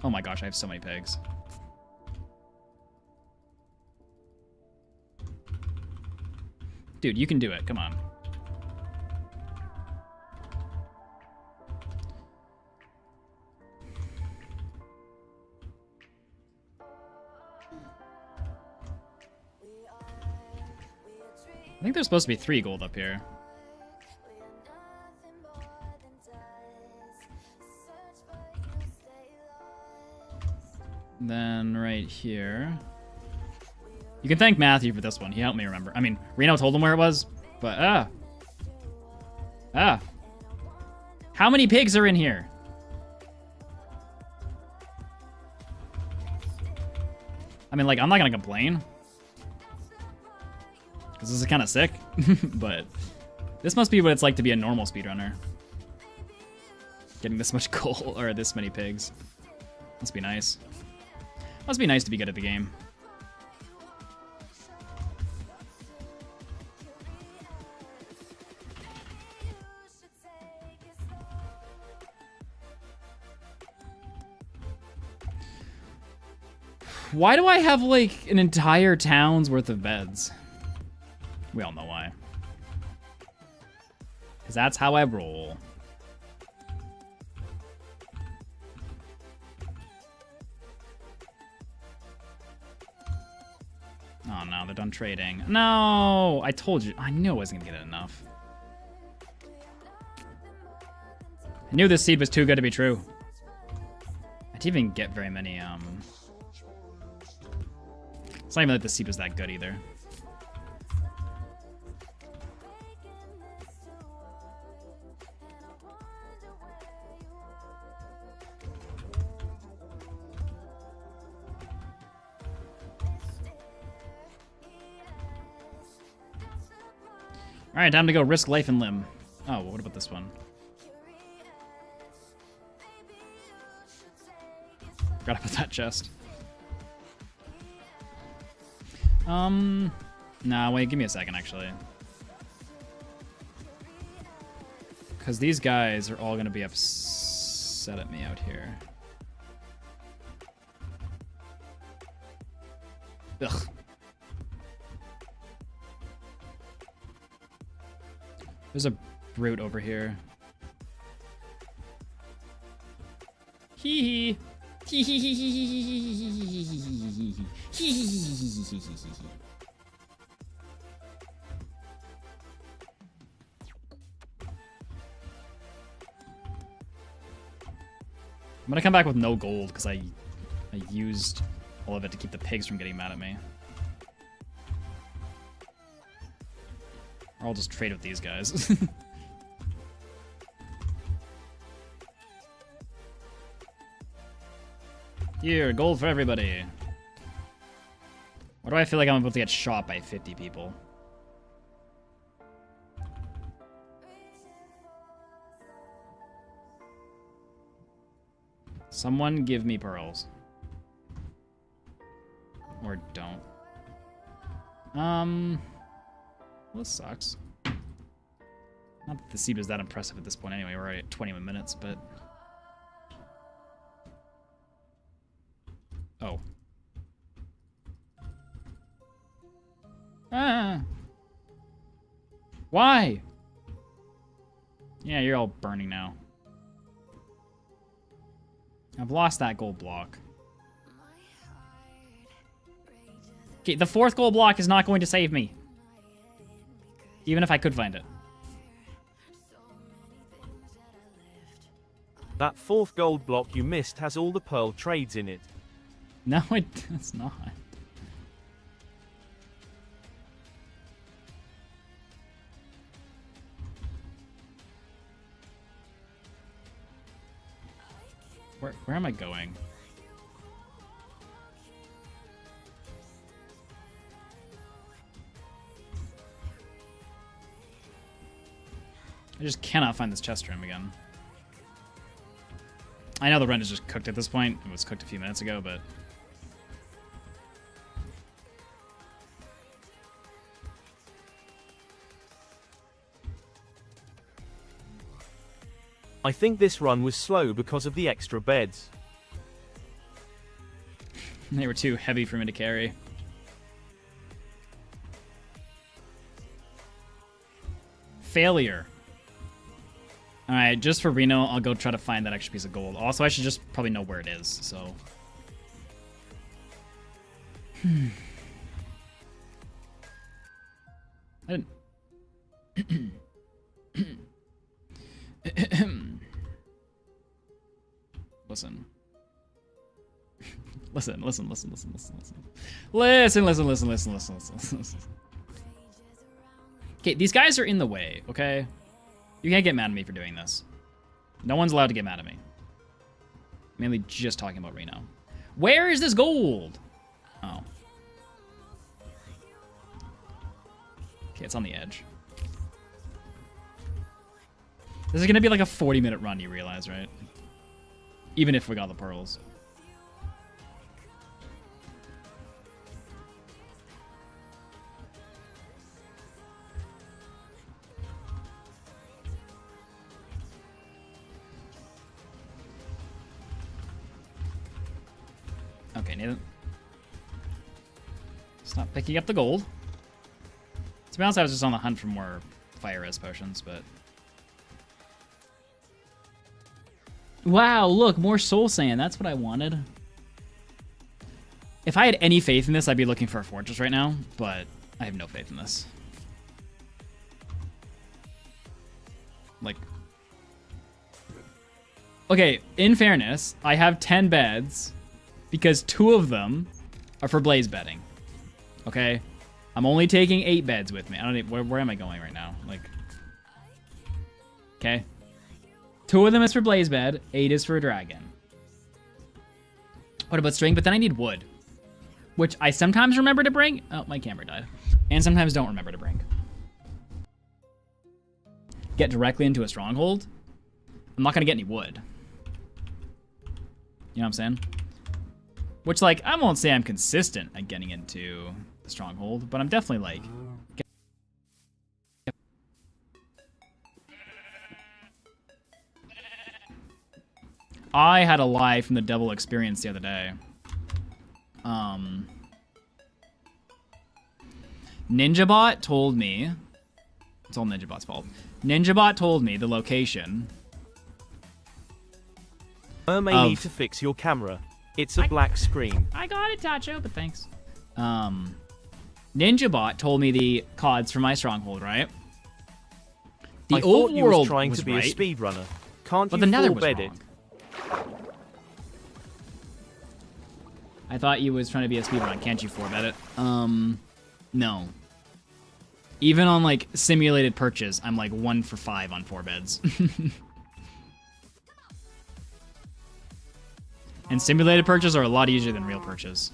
Oh my gosh, I have so many pigs. Dude, you can do it. Come on. I think there's supposed to be 3 gold up here. Then right here. You can thank Matthew for this one. He helped me remember. I mean, Reno told him where it was, but how many pigs are in here? I mean, like, I'm not gonna complain. Because this is kind of sick. But this must be what it's like to be a normal speedrunner. Getting this much coal, or this many pigs. Must be nice. Must be nice to be good at the game. Why do I have, like, an entire town's worth of beds? We all know why. Because that's how I roll. Oh no, they're done trading. No! I told you. I knew I wasn't gonna get it enough. I knew this seed was too good to be true. I didn't even get very many, It's not even like the seed was that good either. Alright, time to go risk life and limb. Oh, what about this one? Forgot about that chest. Nah, wait, give me a second, actually. Because these guys are all going to be upset at me out here. Ugh. There's a brute over here. Hee hee. Hee hee hee hee hee hee hee hee. I'm gonna come back with no gold because I used all of it to keep the pigs from getting mad at me. Or I'll just trade with these guys. Here, gold for everybody. Why do I feel like I'm about to get shot by 50 people? Someone give me pearls. Or don't. Well, this sucks. Not that the seed is that impressive at this point anyway. We're already at 21 minutes, but... Oh. Ah. Why? Yeah, you're all burning now. I've lost that gold block. Okay, the 4th gold block is not going to save me. Even if I could find it. That 4th gold block you missed has all the pearl trades in it. No, it does not. Where am I going? I just cannot find this chest room again. I know the run is just cooked at this point. It was cooked a few minutes ago, but... I think this run was slow because of the extra beds. They were too heavy for me to carry. Failure. Alright, just for Reno, I'll go try to find that extra piece of gold. Also, I should just probably know where it is, so... I didn't... Listen. Listen. Okay, these guys are in the way, okay? You can't get mad at me for doing this. No one's allowed to get mad at me. Mainly just talking about Reno. Where is this gold? Oh. Okay, it's on the edge. This is gonna be like a 40-minute run, you realize, right? Even if we got the pearls. Okay, Nathan. Stop picking up the gold. To be honest, I was just on the hunt for more fire res potions, but... Wow, look, more soul sand. That's what I wanted. If I had any faith in this, I'd be looking for a fortress right now, but I have no faith in this. Like... Okay, in fairness, I have 10 beds because 2 of them are for blaze bedding. Okay? I'm only taking 8 beds with me. I don't even, where am I going right now? Like... Okay. 2 of them is for blaze bed, 8 is for a dragon. What about string? But then I need wood, which I sometimes remember to bring. Oh, my camera died. And sometimes don't remember to bring. Get directly into a stronghold. I'm not gonna get any wood. You know what I'm saying? Which, like, I won't say I'm consistent at getting into the stronghold, but I'm definitely like. I had a lie from the devil experience the other day. NinjaBot told me... It's all NinjaBot's fault. NinjaBot told me the location... I may need to fix your camera. It's a black screen. I got it, Tacho, but thanks. NinjaBot told me the cods for my stronghold, right? The I thought you was overworld trying was to be right, a speedrunner. Can't but you the nether full was bed wrong. it? I thought you was trying to be a speedrun. Can't you 4-bet it? No. Even on, like, simulated perches, I'm, like, 1 for 5 on 4 beds. And simulated perches are a lot easier than real perches.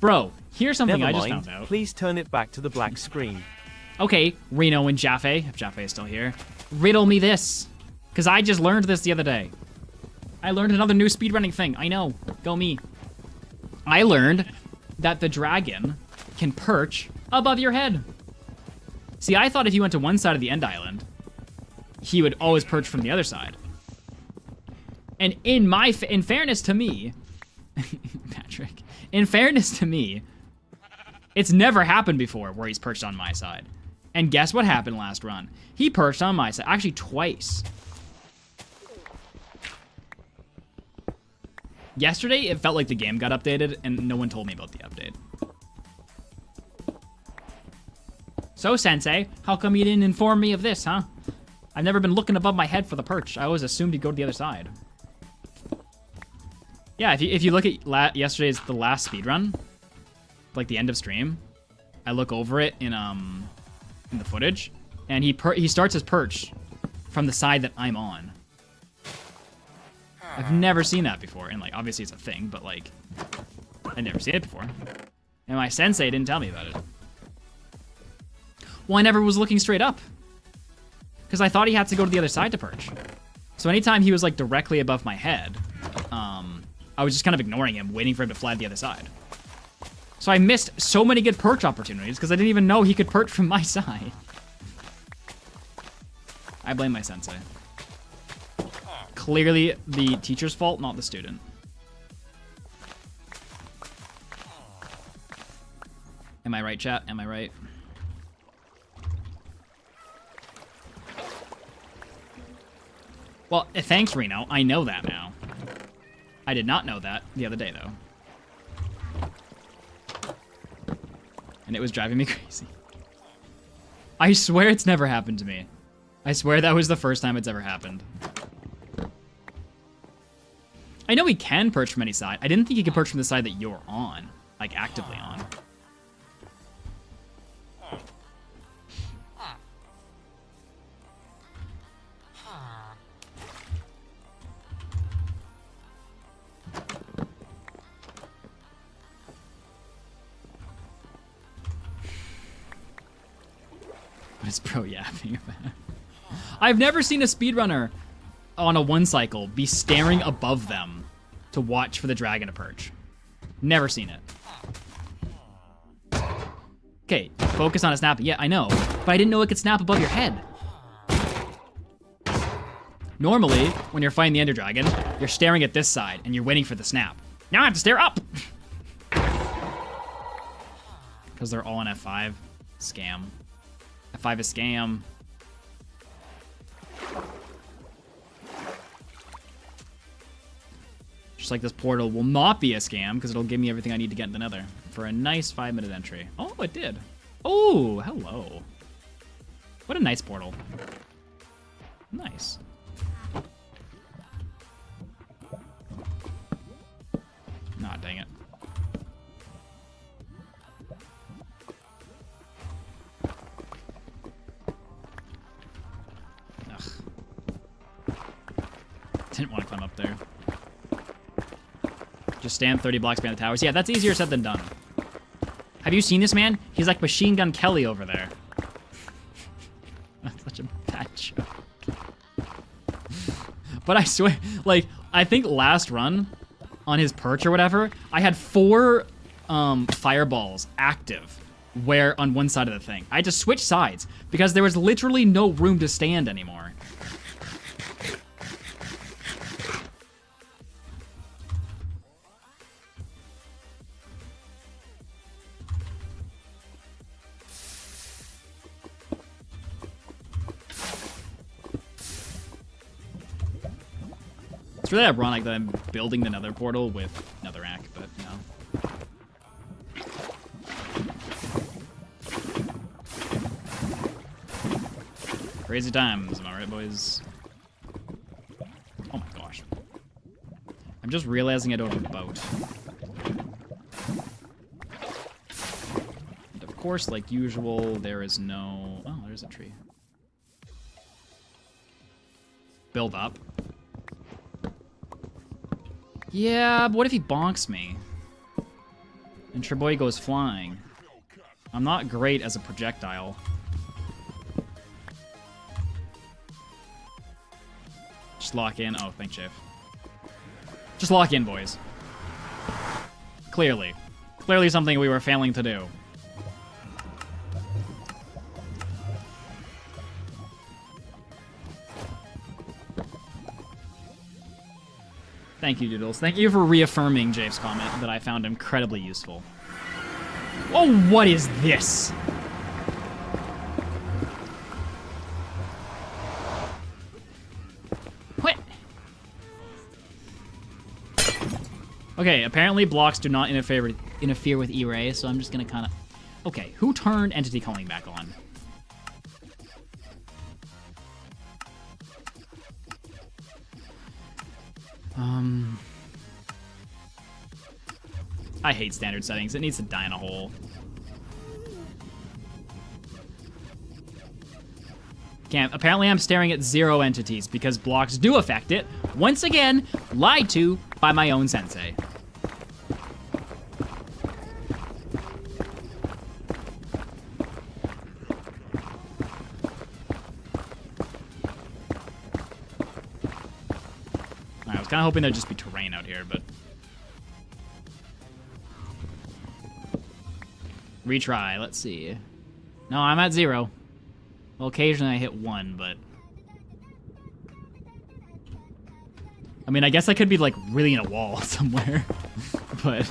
Bro, here's something Never I just mind. found out. Please turn it back to the black screen. Okay, Reno and Jaffe, if Jaffe is still here, riddle me this. Because I just learned this the other day. I learned another new speedrunning thing. I know. Go me. I learned that the dragon can perch above your head. See, I thought if you went to one side of the end island, he would always perch from the other side. And in fairness to me, Patrick, in fairness to me, it's never happened before where he's perched on my side. And guess what happened last run? He perched on my side, actually twice. Yesterday, it felt like the game got updated, and no one told me about the update. So, Sensei, how come you didn't inform me of this, huh? I've never been looking above my head for the perch. I always assumed he'd go to the other side. Yeah, if you look at yesterday's the last speedrun, like the end of stream, I look over it in the footage, and he starts his perch from the side that I'm on. I've never seen that before, and like obviously it's a thing, but like I've never seen it before. And my sensei didn't tell me about it. Well, I never was looking straight up because I thought he had to go to the other side to perch. So anytime he was like directly above my head, I was just kind of ignoring him, waiting for him to fly to the other side. So I missed so many good perch opportunities because I didn't even know he could perch from my side. I blame my sensei. Clearly the teacher's fault, not the student. Am I right, chat? Am I right? Well, thanks, Reno. I know that now. I did not know that the other day, though. And it was driving me crazy. I swear it's never happened to me. I swear that was the first time it's ever happened. I know he can perch from any side. I didn't think he could perch from the side that you're on. Like, actively on. What is bro yapping about? I've never seen a speedrunner on a one cycle be staring above them to watch for the dragon to perch. Never seen it. Okay, focus on a snap. Yeah, I know, but I didn't know it could snap above your head. Normally, when you're fighting the Ender Dragon, you're staring at this side and you're waiting for the snap. Now I have to stare up! Because they're all on F5. Scam. F5 is scam. Just like this portal will not be a scam because it'll give me everything I need to get into Nether for a nice 5-minute entry. Oh, it did. Oh, hello. What a nice portal. Nice. Nah, dang it. Didn't want to climb up there. Just stand 30 blocks behind the towers. Yeah, that's easier said than done. Have you seen this man? He's like Machine Gun Kelly over there. That's such a bad joke. But I swear, like, I think last run on his perch or whatever, I had 4 fireballs active where on one side of the thing. I had to switch sides because there was literally no room to stand anymore. It's really ironic that I'm building the Nether portal with Netherrack, but no. Crazy times, am I right, boys? Oh my gosh. I'm just realizing I don't have a boat. And of course, like usual, there is no... Oh, there's a tree. Build up. Yeah, but what if he bonks me? And Treboy goes flying. I'm not great as a projectile. Just lock in. Oh, thanks, Chef. Just lock in, boys. Clearly. Clearly something we were failing to do. Thank you, Doodles. Thank you for reaffirming Jave's comment that I found incredibly useful. Oh, what is this? What? Okay, apparently blocks do not interfere with E-Ray, so I'm just gonna kind of... Okay, who turned entity calling back on? I hate standard settings. It needs to die in a hole. Can't. Apparently I'm staring at 0 entities because blocks do affect it. Once again, lied to by my own sensei. I was kind of hoping there'd just be terrain out here, but... Retry, let's see. No, I'm at 0. Well, occasionally I hit 1, but... I mean, I guess I could be, like, really in a wall somewhere. But...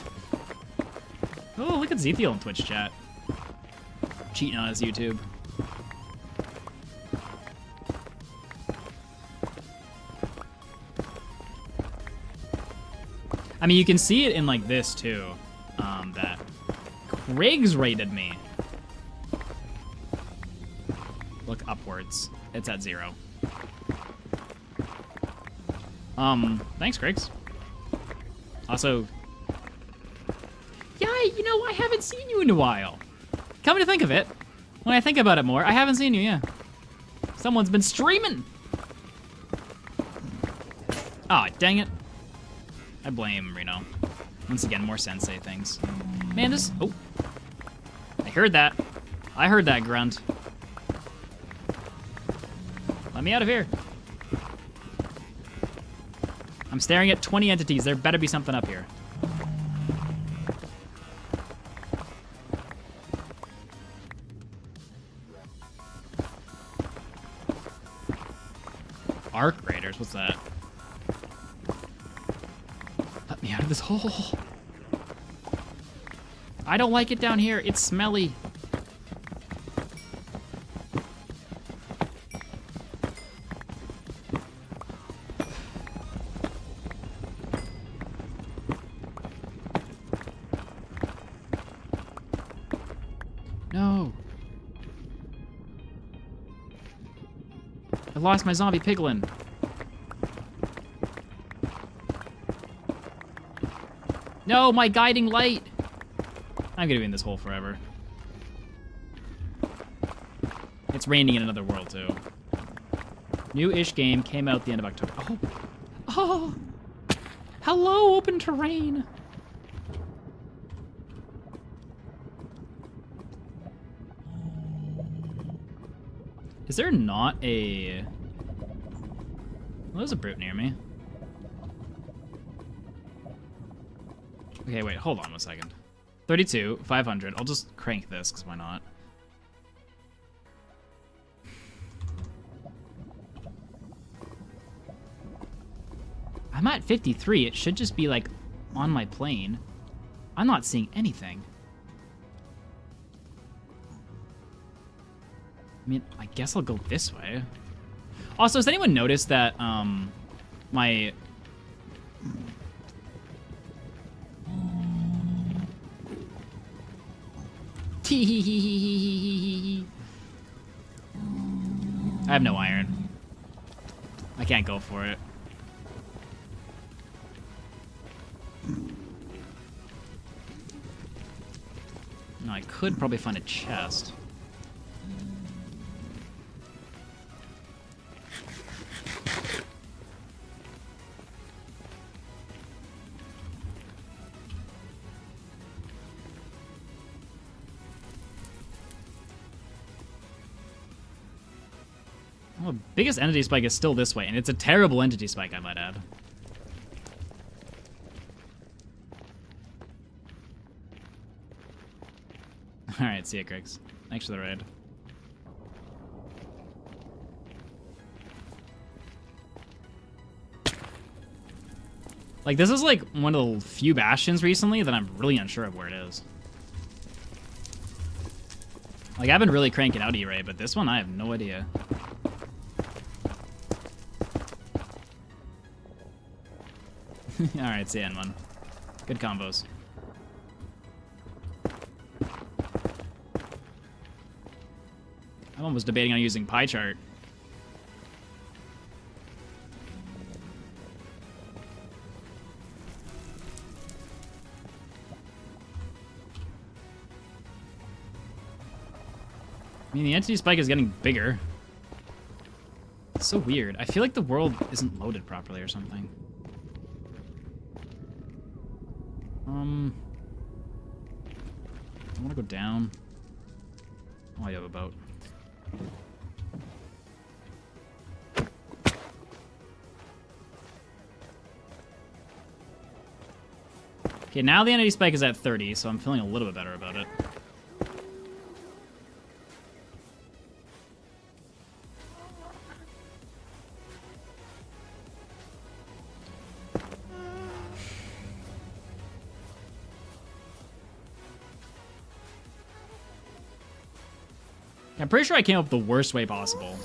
Oh, look at Zethiel in Twitch chat. cheating on his YouTube. I mean, you can see it in like this too, that Craig's rated me. Look upwards. It's at 0. Thanks, Griggs. Also, yeah, you know, I haven't seen you in a while. Come to think of it, when I think about it more, I haven't seen you, yeah. Someone's been streaming. Aw, dang it. I blame Reno. Once again, more sensei things. Man, this, oh. I heard that. I heard that grunt. Let me out of here. I'm staring at 20 entities. There better be something up here. Arc Raiders, what's that? Let me out of this hole. I don't like it down here. It's smelly. No. I lost my zombie piglin. No, my guiding light. I'm gonna be in this hole forever. It's raining in another world too. New-ish game came out the end of October. Oh, oh, hello, open terrain. Is there not a... Well, there's a brute near me. Okay, wait, hold on a second. 32, 500. I'll just crank this, because why not? I'm at 53. It should just be, like, on my plane. I'm not seeing anything. I mean, I guess I'll go this way. Also, has anyone noticed that, my... I have no iron. I can't go for it. No, I could probably find a chest. Well, the biggest entity spike is still this way, and it's a terrible entity spike, I might add. Alright, see ya, Craigs. Thanks for the raid. Like, this is like one of the few bastions recently that I'm really unsure of where it is. Like, I've been really cranking out E-Ray, but this one I have no idea. Alright, see ya, N1. Good combos. I'm almost debating on using pie chart. I mean, the entity spike is getting bigger. It's so weird. I feel like the world isn't loaded properly or something. I want to go down. Oh, I have a boat. Okay, now the entity spike is at 30, so I'm feeling a little bit better about it. I'm pretty sure I came up with the worst way possible.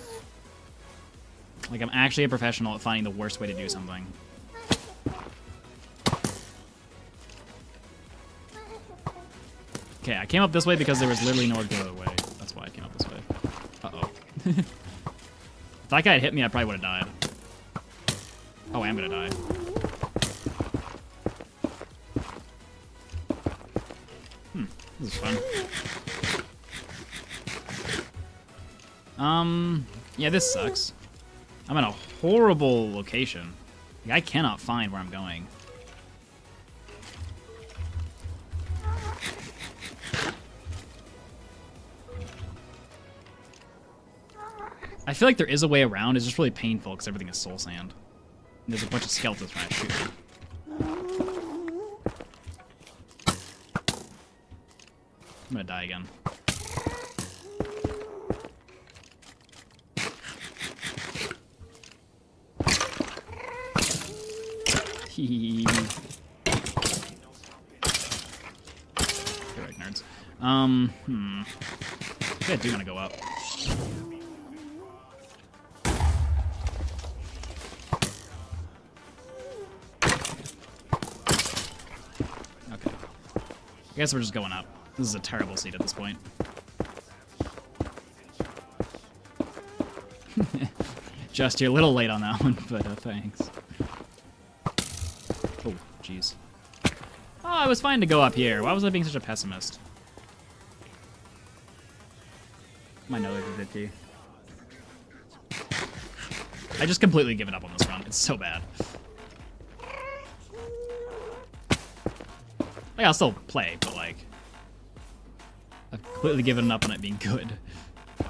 Like, I'm actually a professional at finding the worst way to do something. Okay, I came up this way because there was literally no other way. That's why I came up this way. Uh-oh. If that guy had hit me, I probably would have died. Oh, I am gonna die. This is fun. Yeah, this sucks. I'm in a horrible location. Like, I cannot find where I'm going. I feel like there is a way around. It's just really painful because everything is soul sand. And there's a bunch of skeletons trying to shoot me. I'm gonna die again. Correct, nerds. I think I do want to go up. Okay. I guess we're just going up. This is a terrible seat at this point. Just, you're a little late on that one, but thanks. Oh, jeez. Oh, I was fine to go up here. Why was I being such a pessimist? My nose is itchy. I just completely given up on this run. It's so bad. Like, I'll still play, but like... I've completely given up on it being good.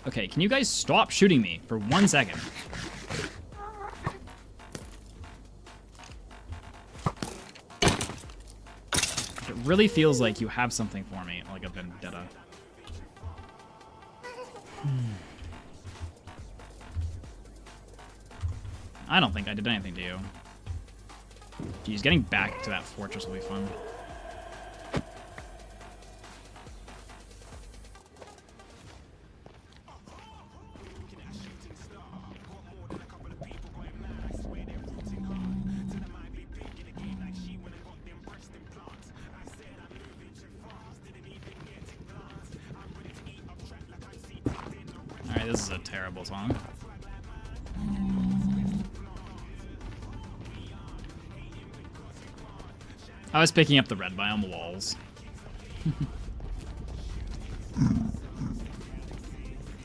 Okay, can you guys stop shooting me for 1 second? It really feels like you have something for me, like a vendetta. I don't think I did anything to you. Geez, getting back to that fortress will be fun. Alright, this is a terrible song. I was picking up the red biome walls.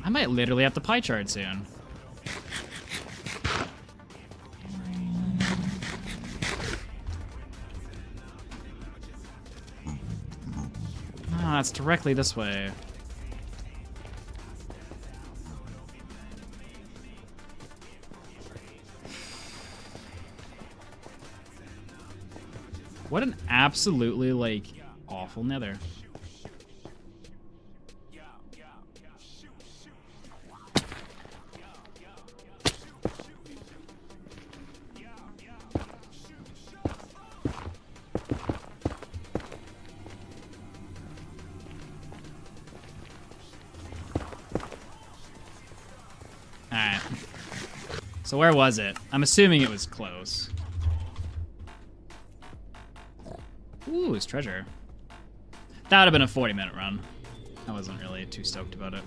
I might literally have the pie chart soon. Ah, it's directly this way. What an absolutely, like, awful nether. Alright. So where was it? I'm assuming it was close. Ooh, it's treasure. That would have been a 40-minute run. I wasn't really too stoked about it.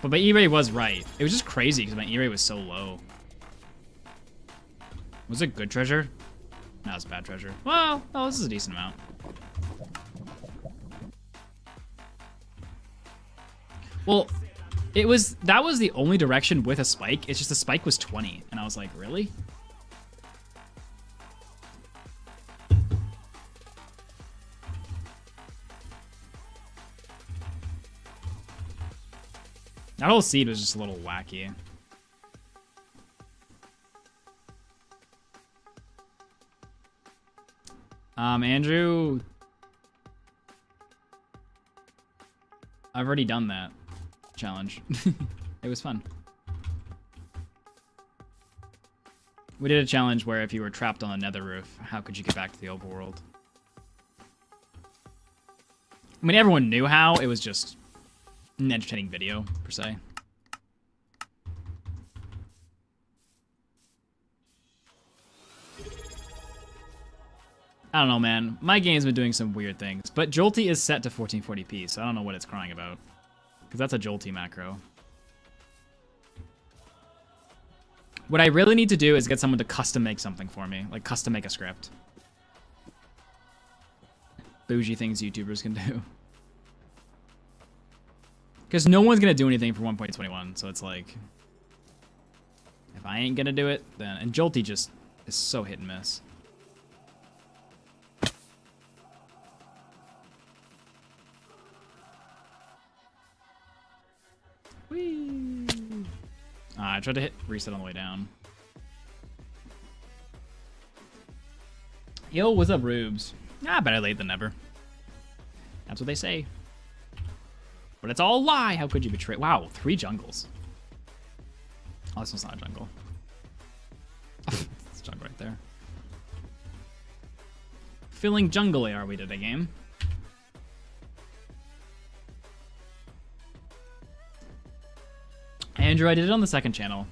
But my E-rate was right. It was just crazy because my E-rate was so low. Was it good treasure? No, it's bad treasure. Well, oh, this is a decent amount. Well, that was the only direction with a spike. It's just the spike was 20. And I was like, really? That whole seed was just a little wacky. Andrew, I've already done that challenge. It was fun. We did a challenge where if you were trapped on a nether roof, how could you get back to the overworld? I mean, everyone knew how. It was just an entertaining video, per se. I don't know, man. My game's been doing some weird things. But Jolty is set to 1440p, so I don't know what it's crying about. Because that's a Jolty macro. What I really need to do is get someone to custom make something for me. Like, custom make a script. Bougie things YouTubers can do. Because no one's going to do anything for 1.21, so it's like... If I ain't going to do it, then... And Jolty just is so hit and miss. Whee! I tried to hit reset on the way down. Yo, what's up, Rubes? Better late than never. That's what they say. But it's all a lie. How could you betray? Wow, 3 jungles. Oh, this one's not a jungle. It's a jungle right there. Filling jungle are we today, game? Andrew, I did it on the second channel.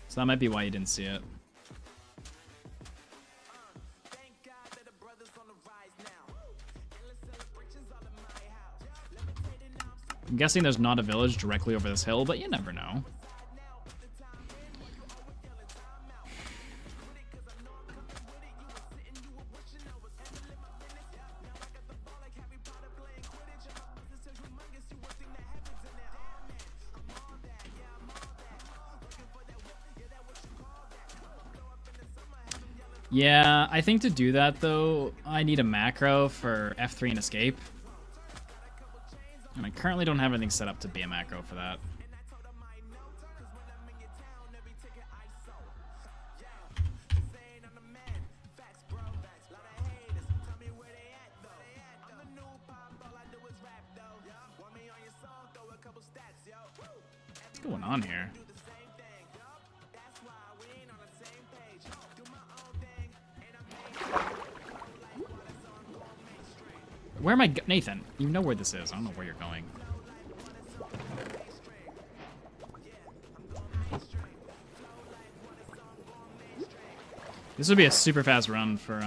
So that might be why you didn't see it. I'm guessing there's not a village directly over this hill, but you never know. Yeah, I think to do that, though, I need a macro for F3 and escape. And I currently don't have anything set up to be a macro for that. What's going on here? Where am I Nathan, you know where this is. I don't know where you're going. This would be a super fast run for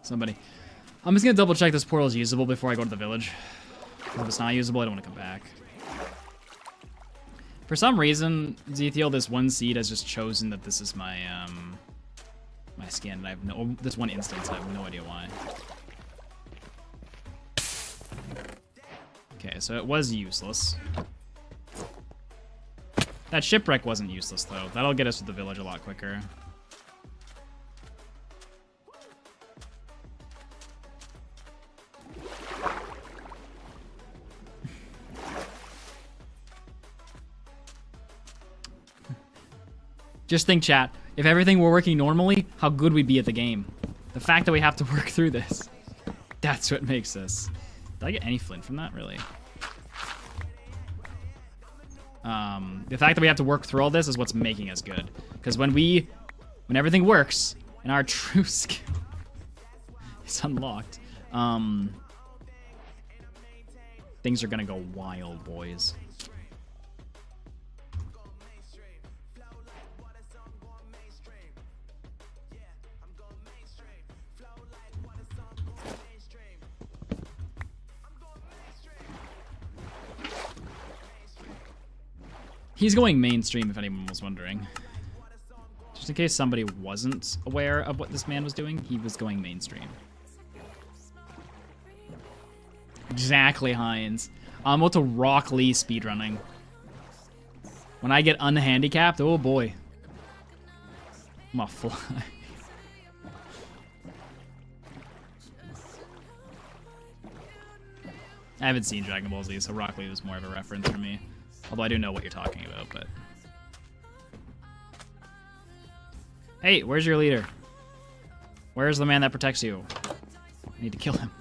somebody. I'm just gonna double check this portal is usable before I go to the village. If it's not usable, I don't want to come back. For some reason, Zethiel, this one seed has just chosen that this is my my skin, and I have no this one instance. I have no idea why. Okay, so it was useless. That shipwreck wasn't useless, though. That'll get us to the village a lot quicker. Just think, chat. If everything were working normally, how good we'd be at the game. The fact that we have to work through this. That's what makes this. Did I get any flint from that, really? The fact that we have to work through all this is what's making us good. Because when everything works, and our true skill is unlocked, things are gonna go wild, boys. He's going mainstream, if anyone was wondering. Just in case somebody wasn't aware of what this man was doing, he was going mainstream. Exactly, Heinz. I'm about to rock Lee speedrunning. When I get unhandicapped, oh boy. I'm a fly. I haven't seen Dragon Ball Z, so Rock Lee was more of a reference for me. Although I do know what you're talking about, but... Hey, where's your leader? Where's the man that protects you? I need to kill him.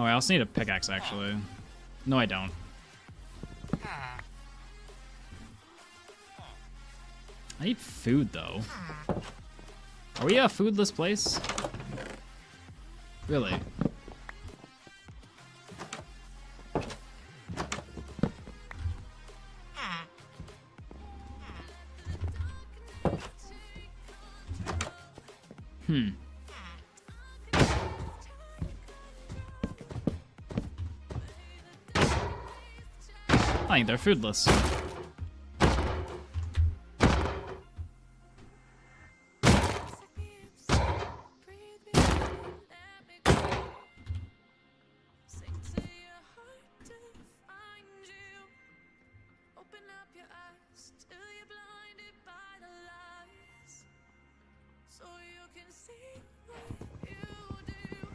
I also need a pickaxe, actually. No, I don't. I need food, though. Are we a foodless place? Really? I think they're foodless.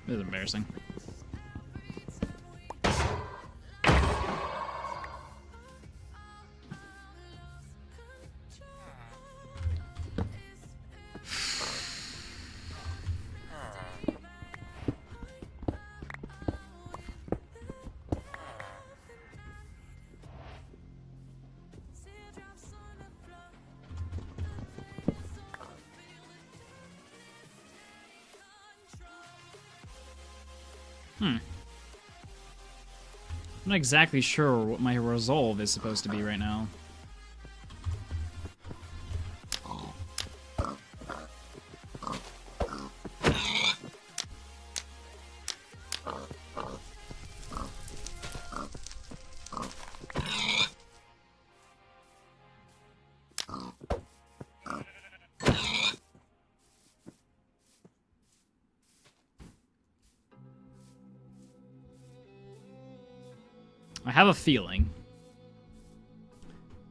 This is embarrassing. I'm not exactly sure what my resolve is supposed to be right now. I have a feeling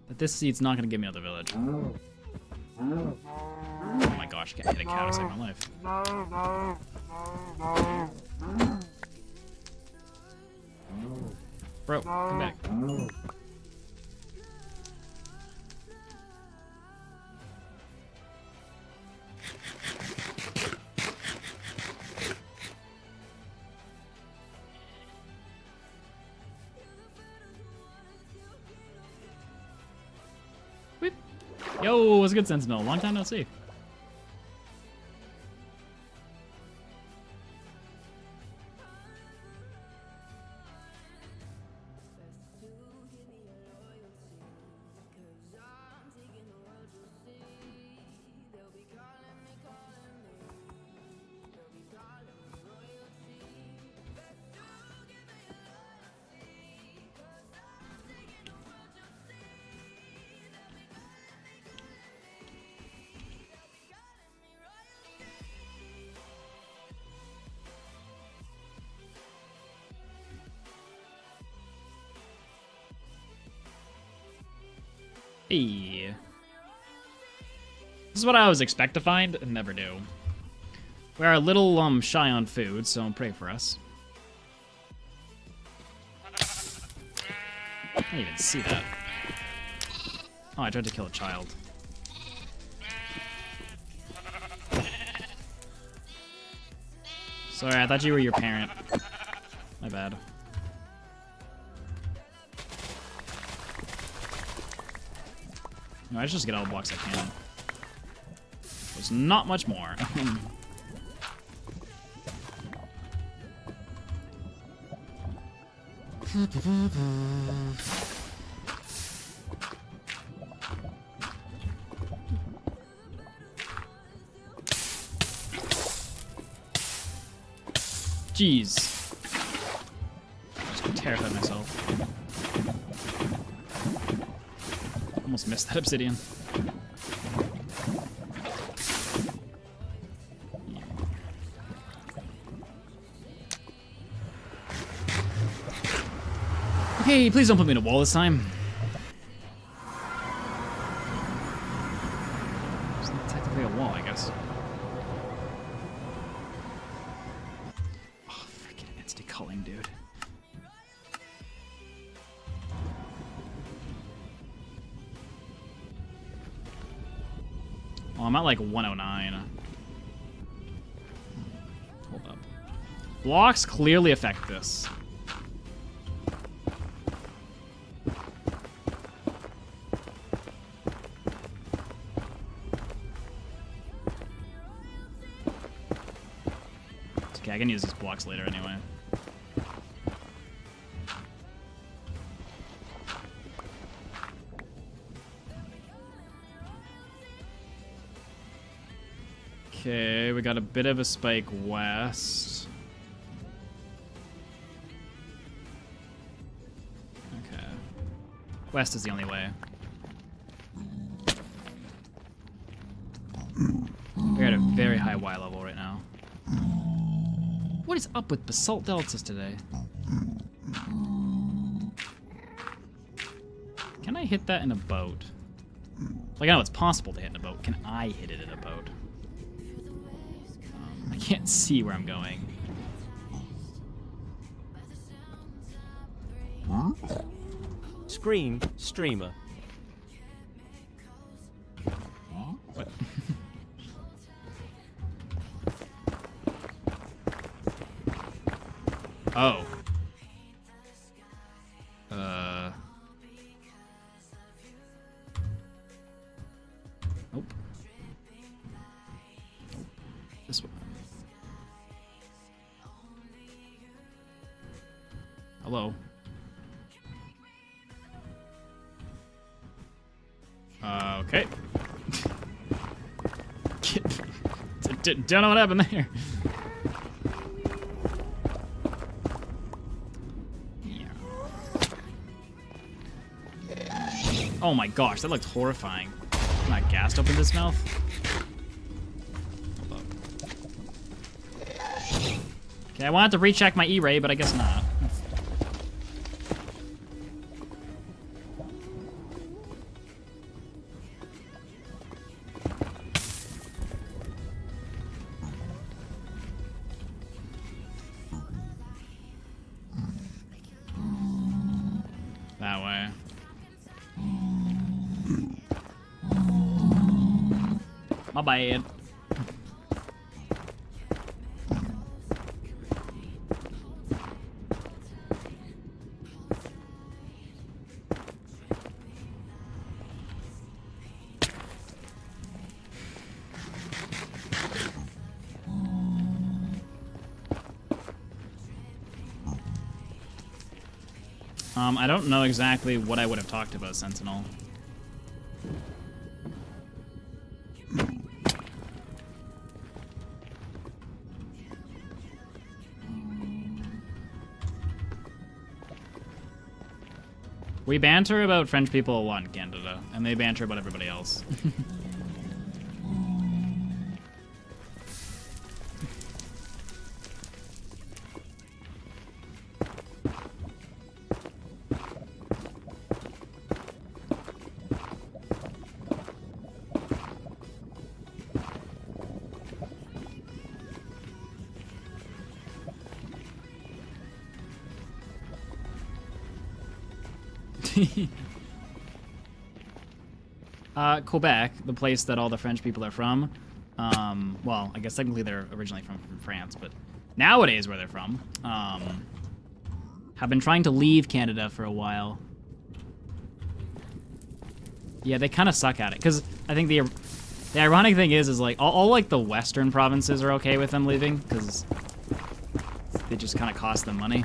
that this seed's not going to get me out of the village. Oh my gosh, I can't hit a cow to save my life. Bro, come back. Whip. Yo, what's good, Sentinel? Long time no see. Hey. This is what I always expect to find and never do. We are a little shy on food, so pray for us. I didn't even see that. Oh, I tried to kill a child. Sorry, I thought you were your parent. My bad. No, I just get all the blocks I can. There's not much more. Jeez. Just terrified myself. Almost missed that obsidian. Okay, please don't put me in a wall this time. It's not technically a wall, I guess. Oh, freaking insta-culling, dude. Oh, I'm at like 109. Hold up. Blocks clearly affect this. It's okay, I can use these blocks later anyway. Okay, we got a bit of a spike west. Okay. West is the only way. We're at a very high Y level right now. What is up with basalt deltas today? Can I hit that in a boat? Like, I know it's possible to hit in a boat. Can I hit it in a boat? I can't see where I'm going. Screen, streamer. What? Oh. Nope. This one. Hello. Okay. Don't know what happened there. Yeah. Oh my gosh, that looked horrifying. I'm not gassed up in this mouth. Hold up. Okay, I wanted to recheck my E-ray, but I guess not. That way. My bad. I don't know exactly what I would have talked about Sentinel. We banter about French people a lot in Canada, and they banter about everybody else. Quebec, the place that all the French people are from, well, I guess technically they're originally from France, but nowadays where they're from, have been trying to leave Canada for a while. Yeah, they kind of suck at it, because I think the ironic thing is like, all like the western provinces are okay with them leaving, because they just kind of cost them money.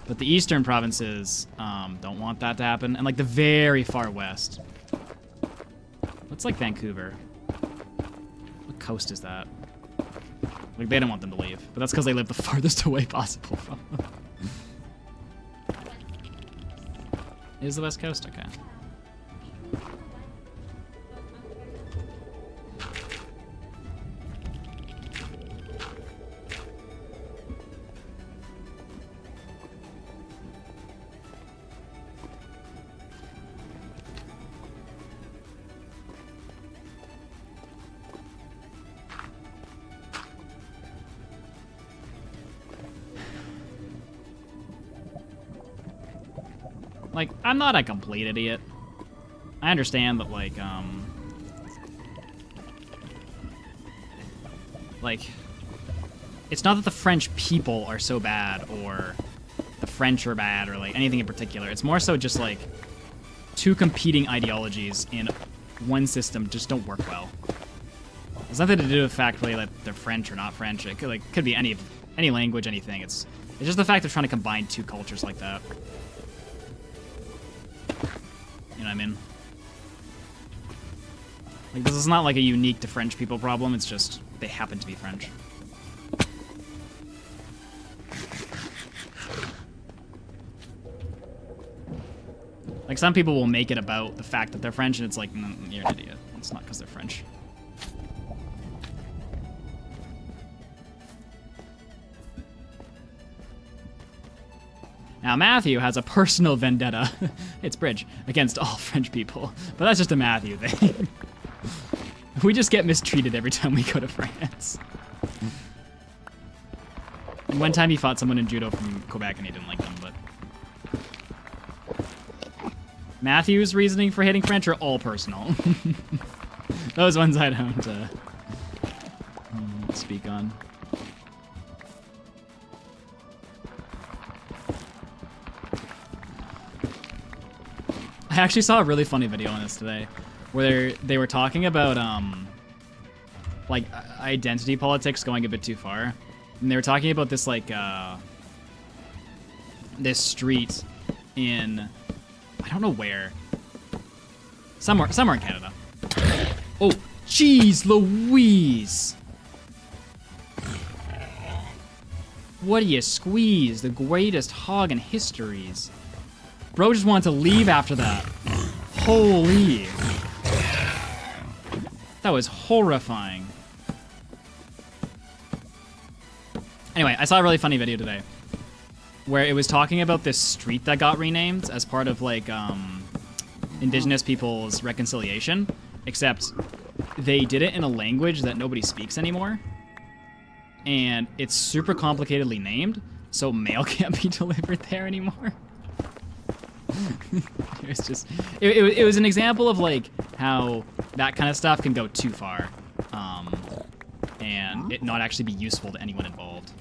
But the eastern provinces don't want that to happen, and like the very far west. What's like Vancouver? What coast is that? Like they don't want them to leave, but that's because they live the farthest away possible from them. Is the west coast? Okay. Like, I'm not a complete idiot. I understand that, like, it's not that the French people are so bad or the French are bad or like anything in particular. It's more so just like two competing ideologies in one system just don't work well. It's nothing to do with the fact really that they're French or not French. It could be any language, anything. It's just the fact they're trying to combine two cultures like that. You know what I mean? Like, this is not like a unique to French people problem. It's just they happen to be French. Like, some people will make it about the fact that they're French, and it's like, you're an idiot. It's not because they're French. Now, Matthew has a personal vendetta, it's Bridge, against all French people. But that's just a Matthew thing. We just get mistreated every time we go to France. And one time he fought someone in judo from Quebec and he didn't like them, but... Matthew's reasoning for hating French are all personal. Those ones I don't speak on. I actually saw a really funny video on this today, where they were talking about like identity politics going a bit too far, and they were talking about this like this street in I don't know where, somewhere in Canada. Oh, jeez Louise! What do you squeeze? The greatest hog in histories. Bro just wanted to leave after that. Holy. That was horrifying. Anyway, I saw a really funny video today where it was talking about this street that got renamed as part of like Indigenous people's reconciliation, except they did it in a language that nobody speaks anymore. And it's super complicatedly named, so mail can't be delivered there anymore. It was an example of like how that kind of stuff can go too far, and it not actually be useful to anyone involved,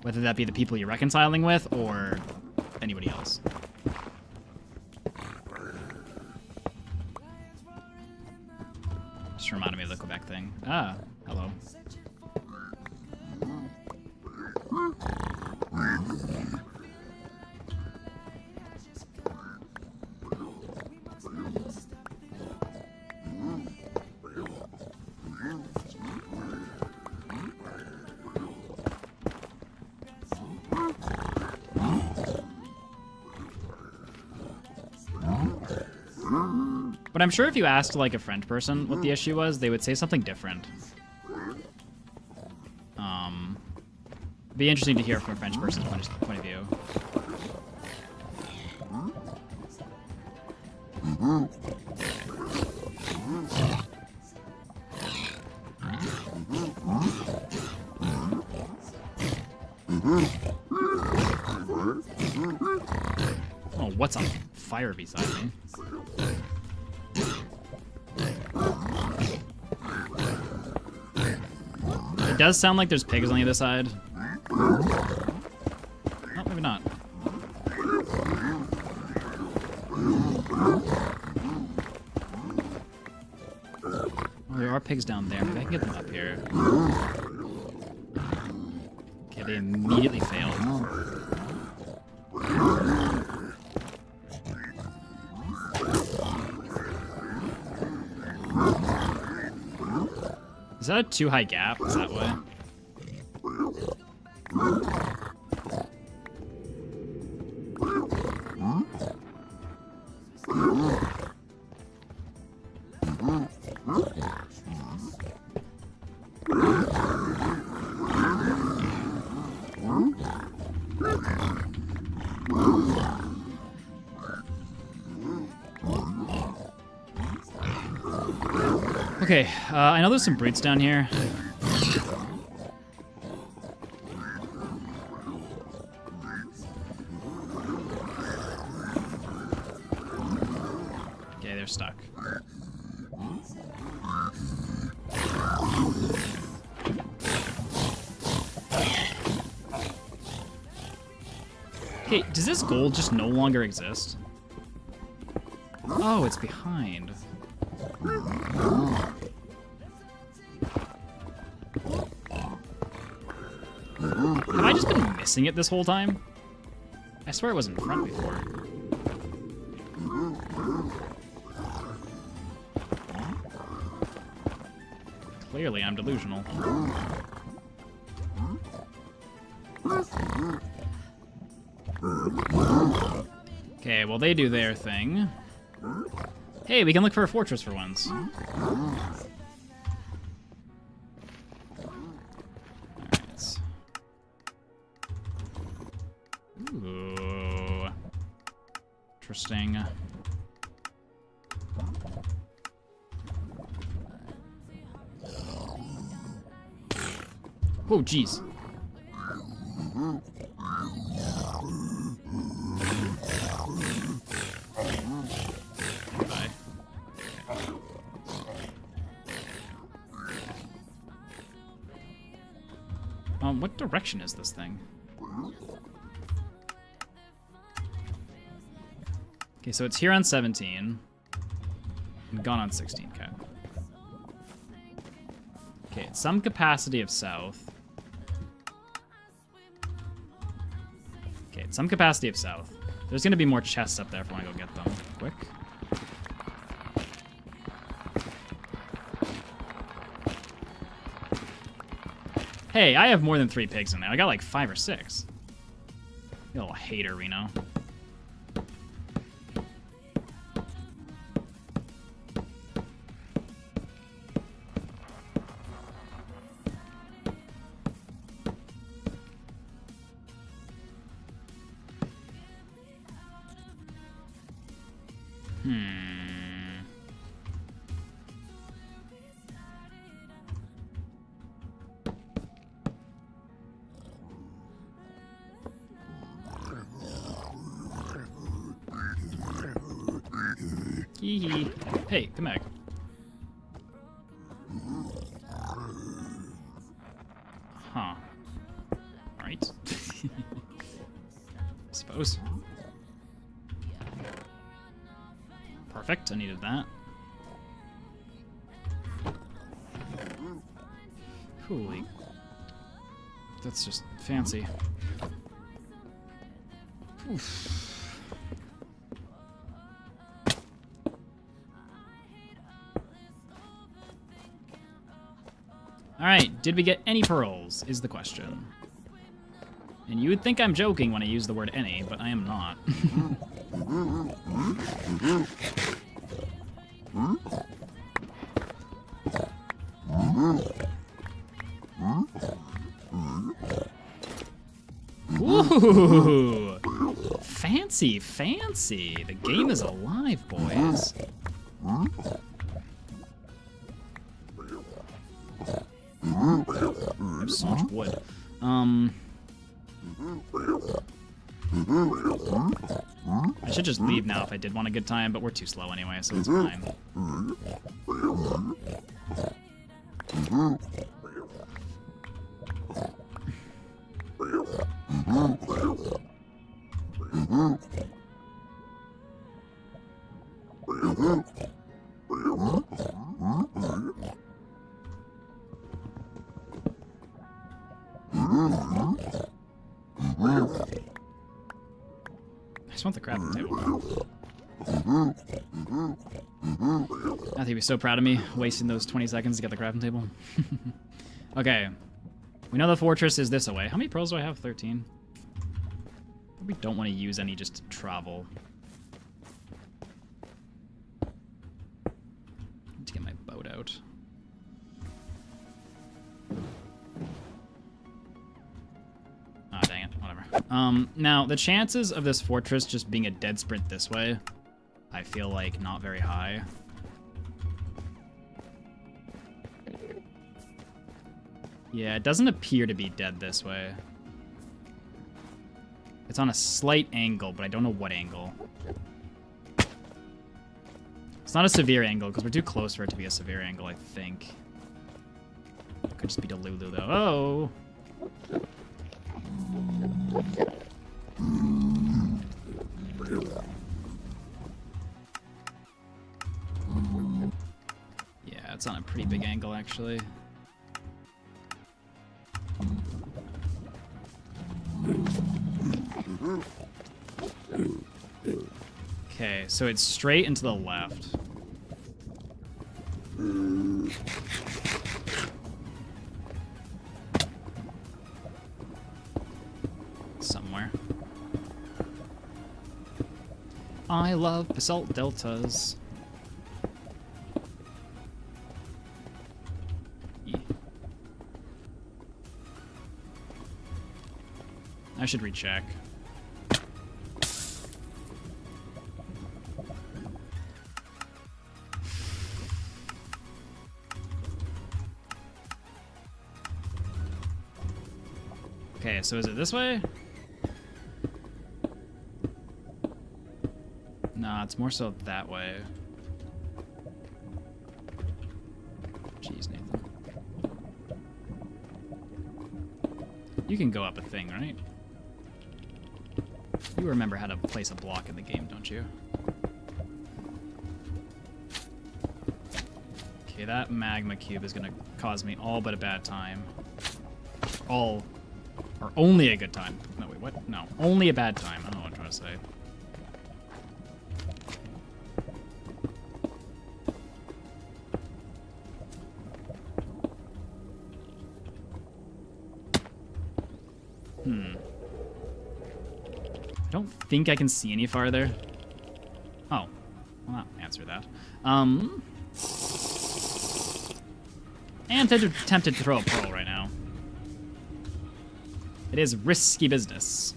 whether that be the people you're reconciling with or anybody else. Just reminded me of the Quebec thing. Ah, hello. But I'm sure if you asked like a French person what the issue was, they would say something different. It'd be interesting to hear from a French person's point of view. Oh, what's on fire beside me? It does sound like there's pigs on the other side. Oh, maybe not. Oh, there are pigs down there. Maybe I can get them up here. Okay, they immediately failed. Is that a too high gap? Is that way? Okay, I know there's some brutes down here. Okay, they're stuck. Okay, does this gold just no longer exist? Oh, it's behind. Have I just been missing it this whole time? I swear it was in front before. Clearly, I'm delusional. Okay, well, they do their thing. Hey, we can look for a fortress for once. Alright. Ooh. Interesting. Oh, jeez. Bye. What direction is this thing? Okay, so it's here on 17. And gone on 16, okay. Okay, it's some capacity of south. Okay, it's some capacity of south. There's gonna be more chests up there if I wanna go get them. Quick. Hey, I have more than 3 pigs in there. I got like 5 or 6. You little hater, Reno. Hee. Hey, come back. Huh. Alright. I suppose. Perfect, I needed that. Holy. That's just fancy. Oof. Alright, did we get any pearls, is the question. And you would think I'm joking when I use the word any, but I am not. Ooh! Fancy, fancy! The game is alive, boys. There's so much wood. I should just leave now if I did want a good time, but we're too slow anyway, so it's fine. I just want the crafting table. I think he'd be so proud of me wasting those 20 seconds to get the crafting table. Okay. We know the fortress is this away. How many pearls do I have? 13. Probably don't want to use any just to travel. Need to get my boat out. Ah, dang it. Whatever. Now, the chances of this fortress just being a dead sprint this way, I feel like not very high. Yeah, it doesn't appear to be dead this way. It's on a slight angle, but I don't know what angle. It's not a severe angle, because we're too close for it to be a severe angle, I think. Could just be Delulu, though. Oh! That's on a pretty big angle, actually. Okay, so it's straight and to the left. Somewhere. I love basalt deltas. Yeah. I should recheck. Okay, so is it this way? Nah, it's more so that way. Jeez, Nathan. You can go up a thing, right? You remember how to place a block in the game, don't you? Okay, that magma cube is gonna cause me all but a bad time. All, or only a good time. No, wait, what? No, only a bad time. I don't know what I'm trying to say. I don't think I can see any farther. Oh, well, that answered that. And tempted to throw a pearl right now. It is risky business.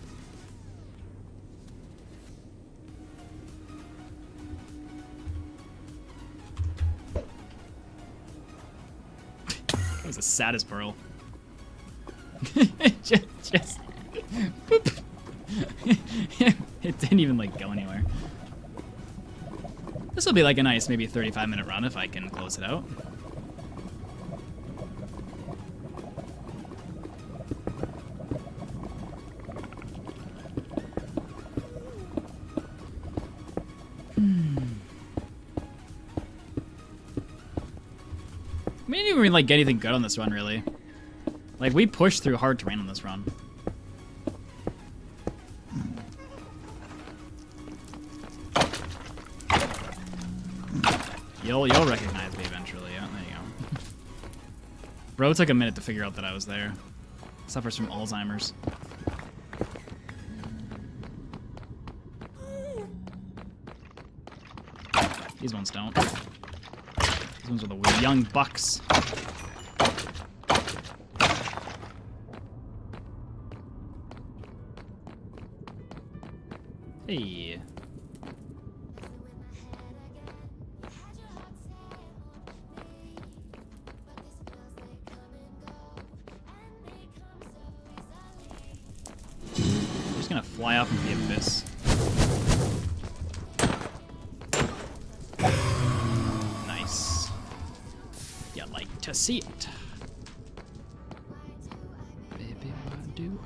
That was the saddest pearl. just boop. It didn't even like go anywhere. This will be like a nice maybe 35-minute run if I can close it out. We didn't even like get anything good on this run, really. Like, we pushed through hard terrain on this run. You'll recognize me eventually. Yeah, there you go. Bro took a minute to figure out that I was there. Suffers from Alzheimer's. These ones don't. These ones are the young bucks. Hey. I'm just gonna fly off into the abyss. Nice. You like to see it. Baby, why do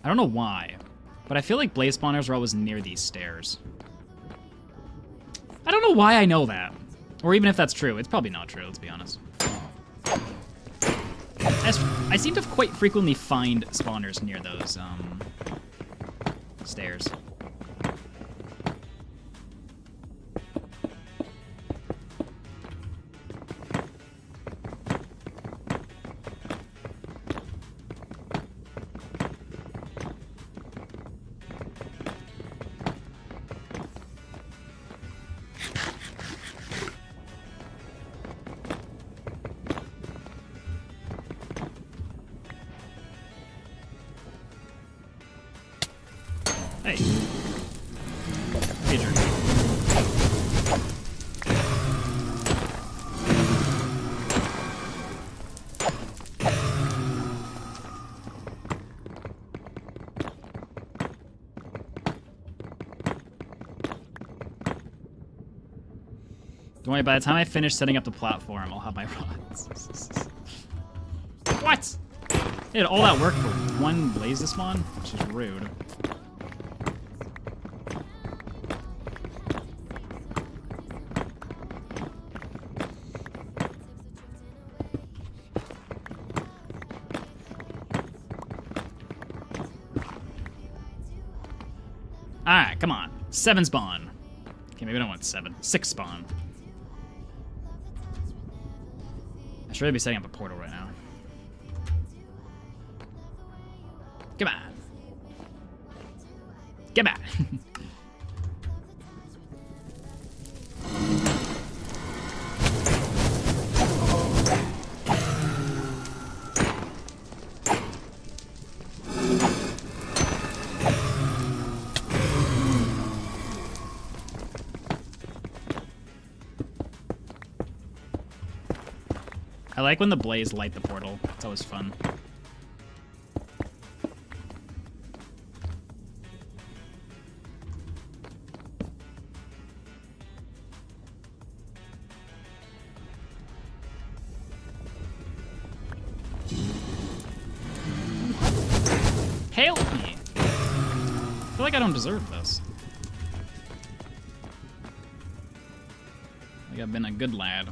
I don't know why, but I feel like blaze spawners are always near these stairs. I don't know why I know that. Or even if that's true. It's probably not true, let's be honest. I seem to quite frequently find spawners near those stairs. Hey. Pager. Don't worry, by the time I finish setting up the platform, I'll have my rods. What? They did all that work for one blaze to spawn? Which is rude. Alright, come on. 7 spawn. Okay, maybe I don't want 7. 6 spawn. I should really be setting up a portal right now. Come on. Come on. I like when the blaze light the portal. It's always fun. Help me! I feel like I don't deserve this. Like I've been a good lad.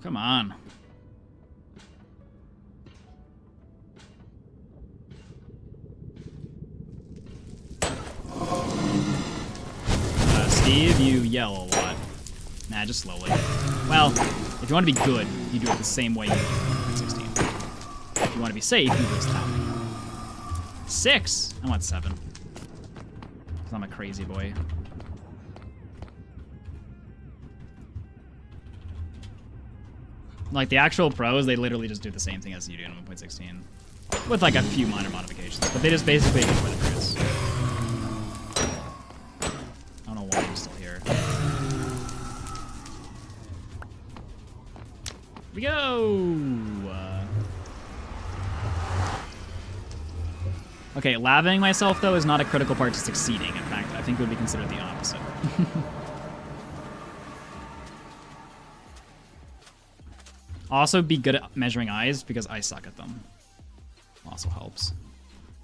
Come on. Steve, you yell a lot. Nah, just slowly. Well, if you want to be good, you do it the same way you do it 16. If you want to be safe, you do it loudly. 6? I want 7. Because I'm a crazy boy. Like, the actual pros, they literally just do the same thing as you do in 1.16. With, like, a few minor modifications. But they just basically ignore the fruits. I don't know why I'm still here. Here we go! Okay, laving myself, though, is not a critical part to succeeding. In fact, I think it would be considered the opposite. Also, be good at measuring eyes, because I suck at them. Also helps.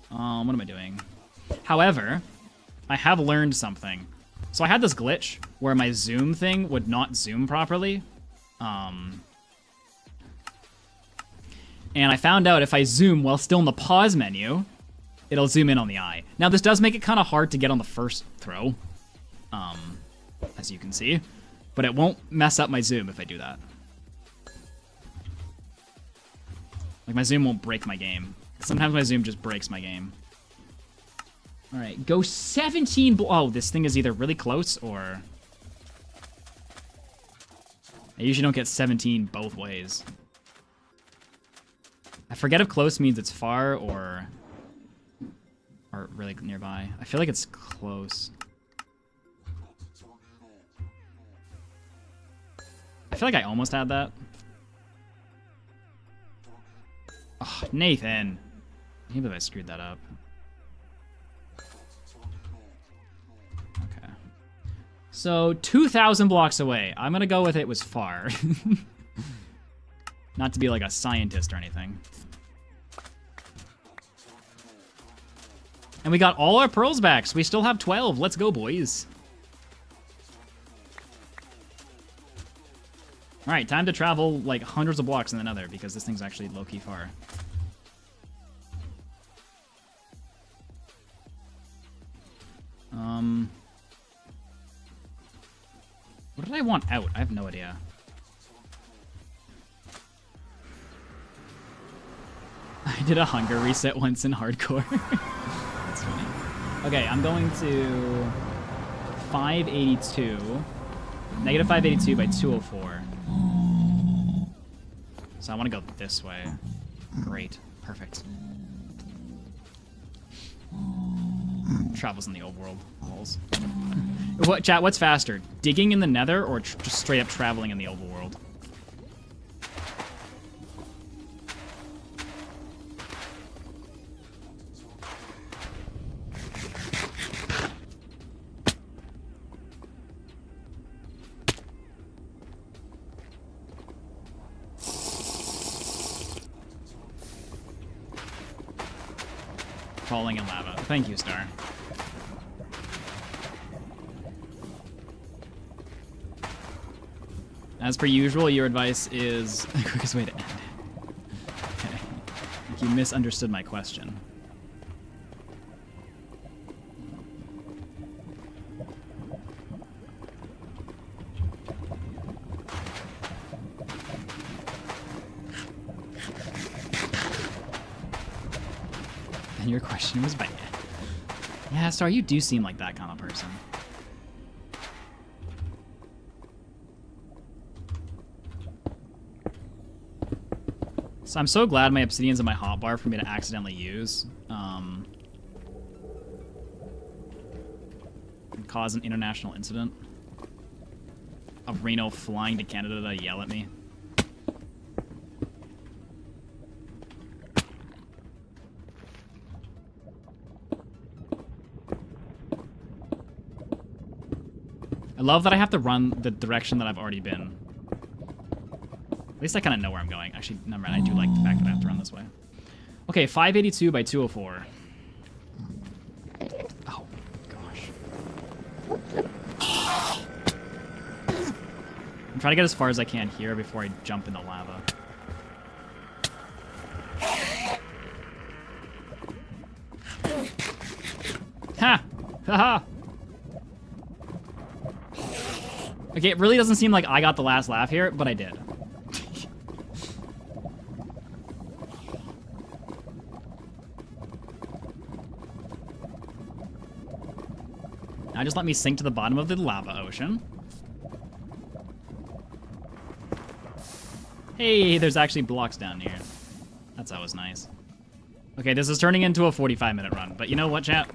What am I doing? However, I have learned something. So I had this glitch where my zoom thing would not zoom properly. And I found out if I zoom while still in the pause menu, it'll zoom in on the eye. Now, this does make it kind of hard to get on the first throw, as you can see. But it won't mess up my zoom if I do that. Like, my zoom won't break my game. Sometimes my zoom just breaks my game. Alright, go 17 oh, this thing is either really close or... I usually don't get 17 both ways. I forget if close means it's far or really nearby. I feel like it's close. I feel like I almost had that. Oh, Nathan. I can't believe I screwed that up. Okay. So, 2,000 blocks away. I'm gonna go with it was far. Not to be like a scientist or anything. And we got all our pearls back, so we still have 12. Let's go, boys. Alright, time to travel like hundreds of blocks in the nether, because this thing's actually low-key far. What did I want out? I have no idea. I did a hunger reset once in hardcore. That's funny. Okay, I'm going to 582. Negative 582 by 204. So I want to go this way. Great. Perfect. Travels in the overworld. Walls. What, chat, what's faster? Digging in the nether or just straight up traveling in the overworld? Falling in lava. Thank you, Star. As per usual, your advice is the quickest way to end it. Okay. You misunderstood my question. And your question was by end. Yeah, Star, you do seem like that kind of person. So I'm so glad my obsidian's in my hotbar for me to accidentally use. And cause an international incident of Reno flying to Canada to yell at me. I love that I have to run the direction that I've already been. At least I kind of know where I'm going. Actually, never mind. I do like the fact that I have to run this way. Okay, 582 by 204. Oh, gosh. I'm trying to get as far as I can here before I jump in the lava. Ha! Haha! Okay, it really doesn't seem like I got the last laugh here, but I did. Now just let me sink to the bottom of the lava ocean. Hey, there's actually blocks down here. That's always nice. Okay, this is turning into a 45-minute run, but you know what, chat?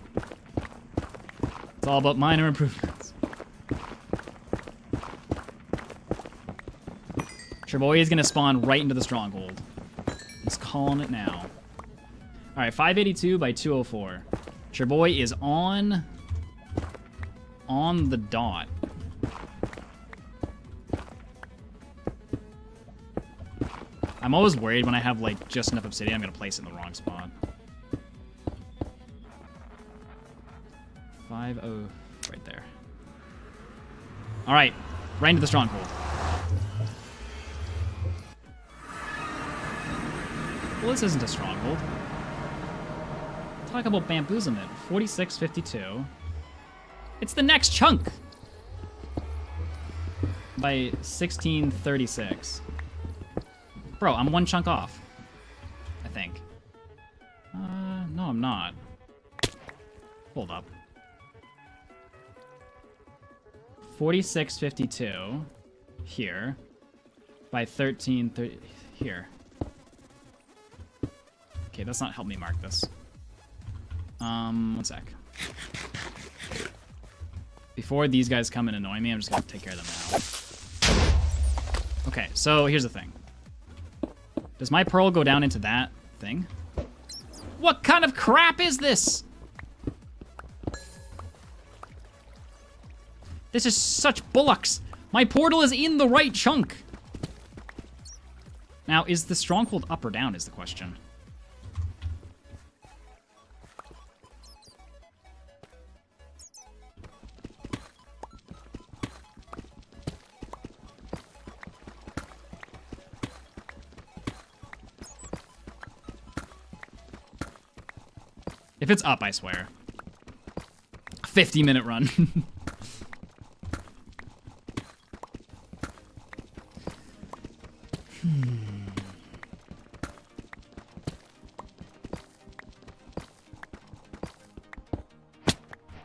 It's all about minor improvements. Boy is gonna spawn right into the stronghold. Just calling it now. All right, 582 by 204. Cherboy is on the dot. I'm always worried when I have like just enough obsidian, I'm gonna place it in the wrong spot. 50 right there. All right, right into the stronghold. Well, this isn't a stronghold. Talk about bamboozlement. 4652. It's the next chunk! By 1636. Bro, I'm one chunk off. I think. No, I'm not. Hold up. 4652. Here. By 1330. Here. Okay, that's not helping me mark this. 1 sec. Before these guys come and annoy me, I'm just gonna take care of them now. Okay, so here's the thing. Does my pearl go down into that thing? What kind of crap is this? This is such bullocks. My portal is in the right chunk. Now, is the stronghold up or down is the question. If it's up, I swear. 50-minute run.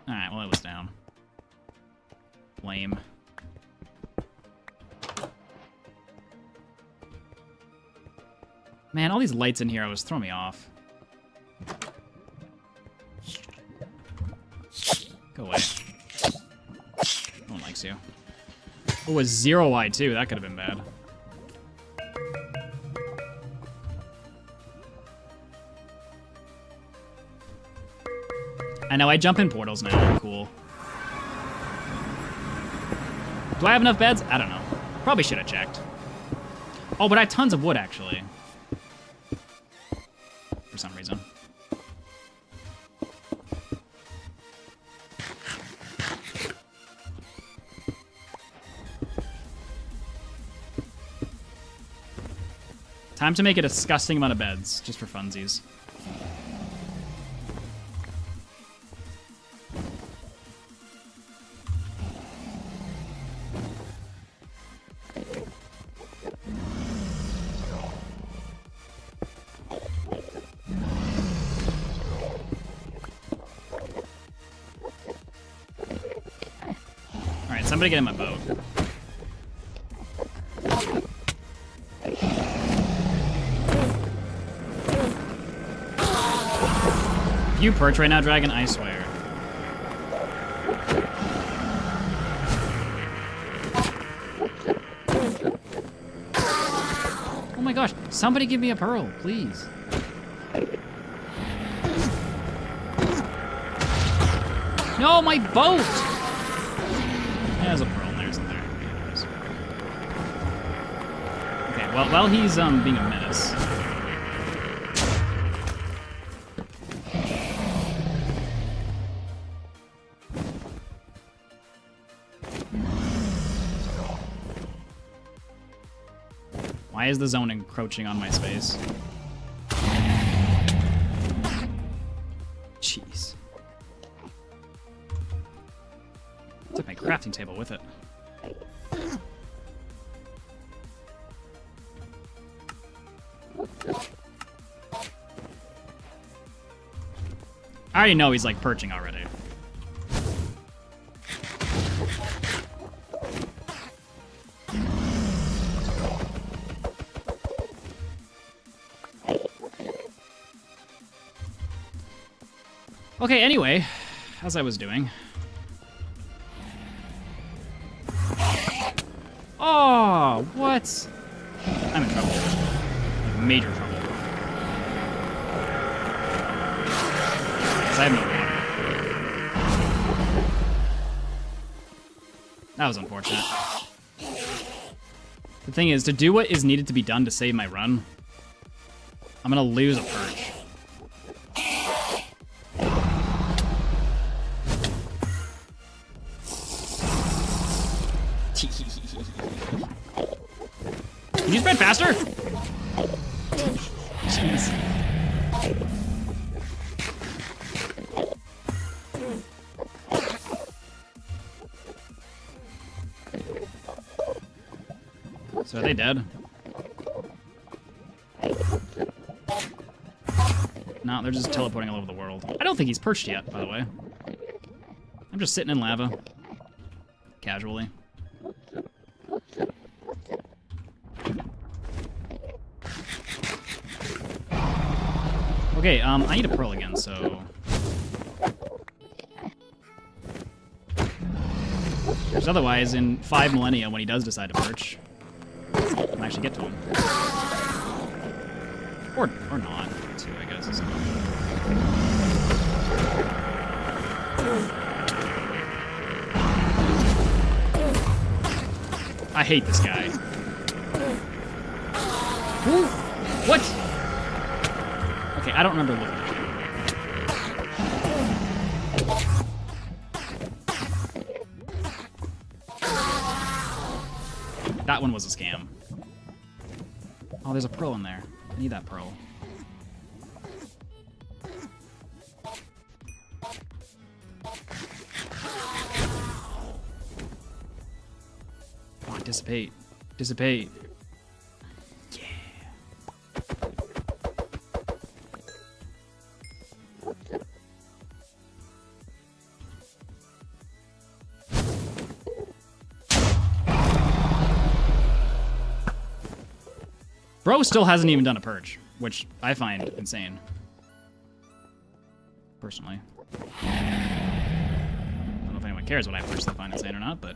Alright, well, it was down. Lame. Man, all these lights in here always throw me off. Go away. No one likes you. Oh, a 0-eye too. That could have been bad. I know, I jump in portals now. Cool. Do I have enough beds? I don't know. Probably should have checked. Oh, but I have tons of wood, actually. For some reason. Time to make a disgusting amount of beds, just for funsies. Alright, somebody get in my boat. You perch right now, Dragon, I swear. Oh my gosh, somebody give me a pearl, please. No, my boat! There's a pearl in there, isn't there? Yeah, there is. Okay, well, while he's being a menace. Why is the zone encroaching on my space? Jeez. Took my crafting table with it. I already know he's like perching already. Okay, anyway, as I was doing. Oh, what? I'm in trouble. Like, major trouble. Because I have no water. That was unfortunate. The thing is, to do what is needed to be done to save my run, I'm gonna lose a perch. Can you spread faster? Jeez. So are they dead? No, they're just teleporting all over the world. I don't think he's perched yet, by the way. I'm just sitting in lava. Casually. Okay, I need a pearl again, so... Because otherwise, in 5 millennia, when he does decide to perch, I can actually get to him. Or not, too, I guess. Isn't it? I hate this guy. Ooh, what? Okay, I don't remember looking at it. That one was a scam. Oh, there's a pearl in there. I need that pearl. Come on, dissipate. Dissipate. Bro still hasn't even done a purge, which I find insane. Personally. I don't know if anyone cares what I personally find insane or not, but...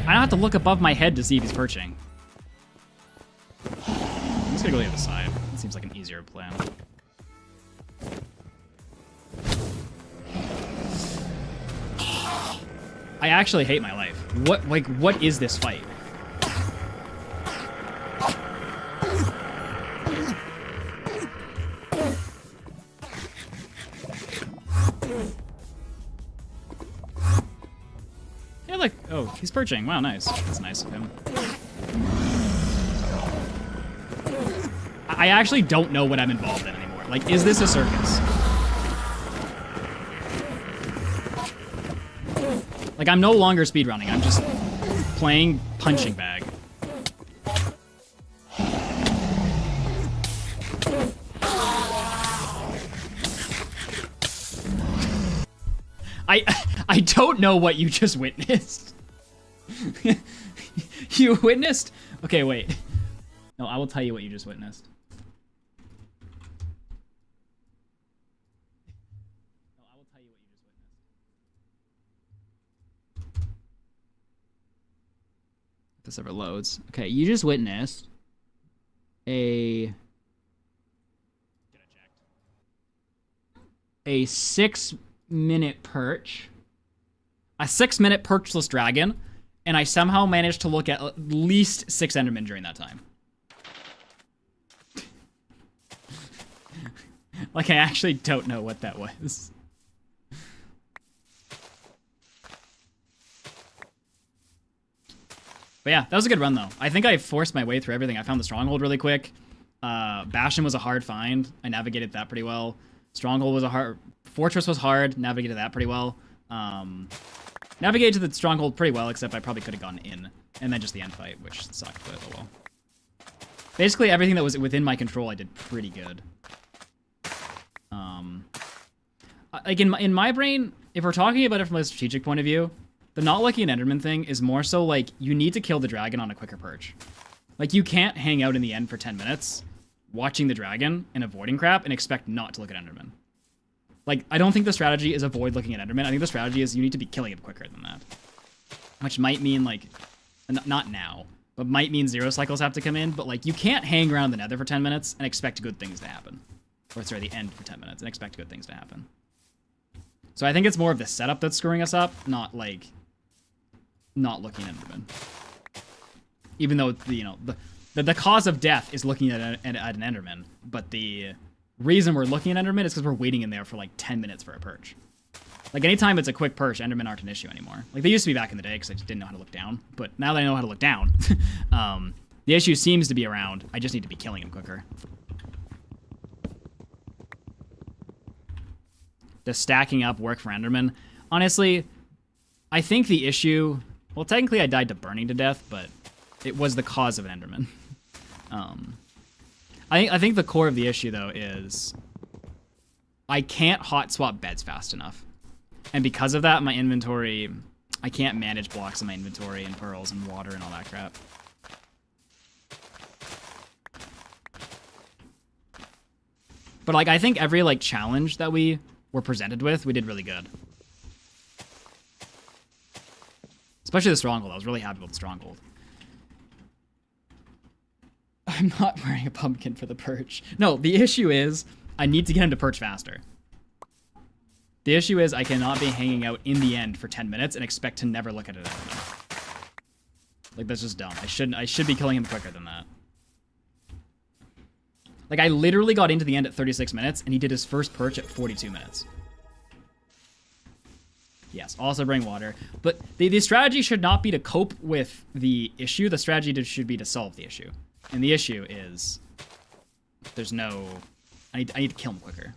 I don't have to look above my head to see if he's perching. I'm just gonna go the other side. It seems like an easier plan. I actually hate my life. What is this fight? like... Oh, he's perching. Wow, nice. That's nice of him. I actually don't know what I'm involved in anymore. Like, is this a circus? Like, I'm no longer speedrunning. I'm just playing punching bag. I don't know what you just witnessed. You witnessed? Okay, wait. No, I will tell you what you just witnessed. No, I will tell you what you just witnessed. If this ever loads. Okay, you just witnessed a 6-minute perch. A 6-minute perchless dragon, and I somehow managed to look at least 6 Endermen during that time. Like, I actually don't know what that was. But yeah, that was a good run, though. I think I forced my way through everything. I found the stronghold really quick. Bastion was a hard find. I navigated that pretty well. Stronghold was a hard... Fortress was hard. Navigated that pretty well. Navigated to the stronghold pretty well, except I probably could have gone in. And then just the end fight, which sucked, but oh well. Basically, everything that was within my control, I did pretty good. Like, in my brain, if we're talking about it from a strategic point of view, the not looking at Enderman thing is more so, like, you need to kill the dragon on a quicker perch. Like, you can't hang out in the end for 10 minutes, watching the dragon and avoiding crap, and expect not to look at Enderman. Like, I don't think the strategy is avoid looking at Enderman. I think the strategy is you need to be killing him quicker than that. Which might mean, like, not now, but might mean 0 cycles have to come in, but, like, you can't hang around the nether for 10 minutes and expect good things to happen. Or, sorry, the end for 10 minutes and expect good things to happen. So I think it's more of the setup that's screwing us up, not, like, not looking at Enderman. Even though, you know, the cause of death is looking at an Enderman, but the reason we're looking at Enderman is because we're waiting in there for like 10 minutes for a perch. Like, anytime it's a quick perch, Endermen aren't an issue anymore. Like, they used to be back in the day because I just didn't know how to look down. But now that I know how to look down, the issue seems to be around. I just need to be killing him quicker. Does stacking up work for Enderman? Honestly, I think the issue... Well, technically I died to burning to death, but it was the cause of an Enderman. I think the core of the issue, though, is I can't hot swap beds fast enough. And because of that, my inventory... I can't manage blocks in my inventory and pearls and water and all that crap. But, like, I think every, like, challenge that we were presented with, we did really good. Especially the stronghold. I was really happy with the stronghold. I'm not wearing a pumpkin for the perch. No, the issue is I need to get him to perch faster. The issue is I cannot be hanging out in the end for 10 minutes and expect to never look at it again. Like, that's just dumb. I should be killing him quicker than that. Like, I literally got into the end at 36 minutes, and he did his first perch at 42 minutes. Yes, also bring water. But the strategy should not be to cope with the issue. The strategy should be to solve the issue. And the issue is... There's no... I need to kill him quicker.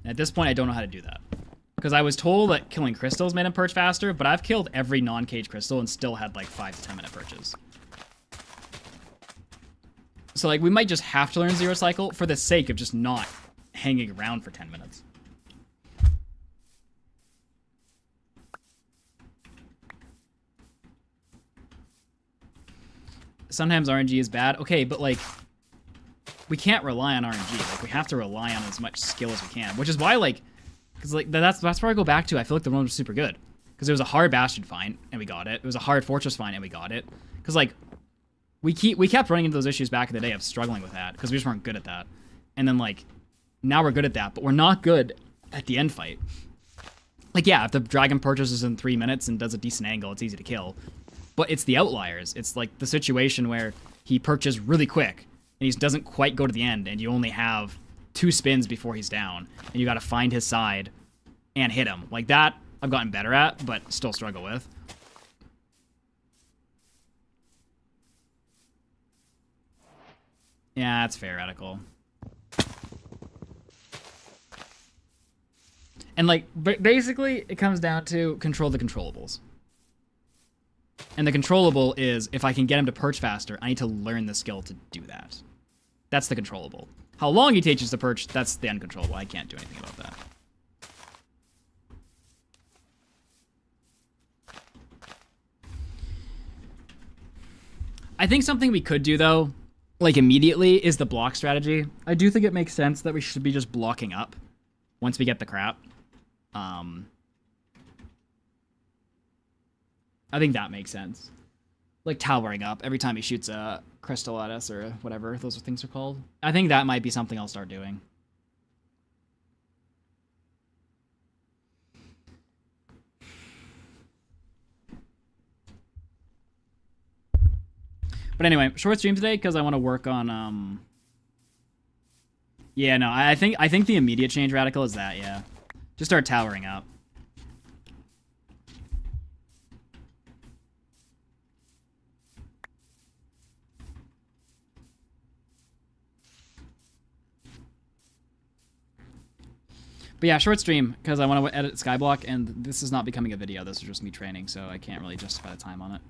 And at this point, I don't know how to do that. Because I was told that killing crystals made him perch faster, but I've killed every non-cage crystal and still had like 5 to 10 minute perches. So like we might just have to learn 0 cycle for the sake of just not hanging around for 10 minutes. Sometimes RNG is bad. Okay, but like we can't rely on RNG. Like we have to rely on as much skill as we can, which is why like because like that's where I go back to. I feel like the run was super good because it was a hard bastion find and we got it. It was a hard fortress find and we got it. Because like we kept running into those issues back in the day of struggling with that because we just weren't good at that. And then like now we're good at that, but we're not good at the end fight. Like yeah, if the dragon purchases in 3 minutes and does a decent angle, it's easy to kill. But it's the outliers. It's like the situation where he perches really quick and he doesn't quite go to the end and you only have 2 spins before he's down, and you got to find his side and hit him. Like that, I've gotten better at, but still struggle with. Yeah, that's theoretical. And like, basically, it comes down to control the controllables. And the controllable is, if I can get him to perch faster, I need to learn the skill to do that. That's the controllable. How long he teaches to perch, that's the uncontrollable. I can't do anything about that. I think something we could do, though, like immediately, is the block strategy. I do think it makes sense that we should be just blocking up once we get the crap. I think that makes sense. Like towering up every time he shoots a crystal at us or whatever those things are called. I think that might be something I'll start doing. But anyway, short stream today because I want to work on yeah, no, I think the immediate change radical is that, yeah. Just start towering up. But yeah, short stream, because I want to edit Skyblock, and this is not becoming a video. This is just me training, so I can't really justify the time on it.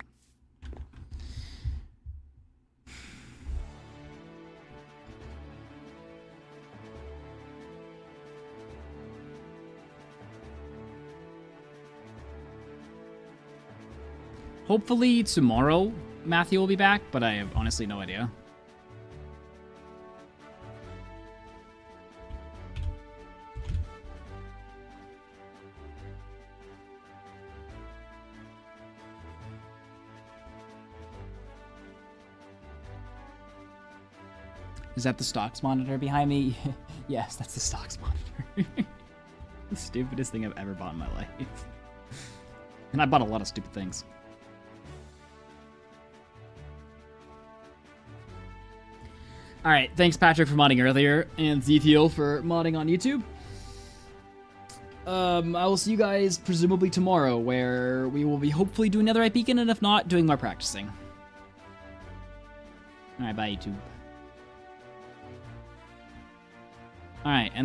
Hopefully tomorrow Matthew will be back, but I have honestly no idea. Is that the stocks monitor behind me? Yes, that's the stocks monitor. The stupidest thing I've ever bought in my life. And I bought a lot of stupid things. Alright, thanks Patrick for modding earlier, and Zethiel for modding on YouTube. I will see you guys presumably tomorrow, where we will be hopefully doing another beacon, and if not, doing more practicing. Alright, bye YouTube. Alright, and then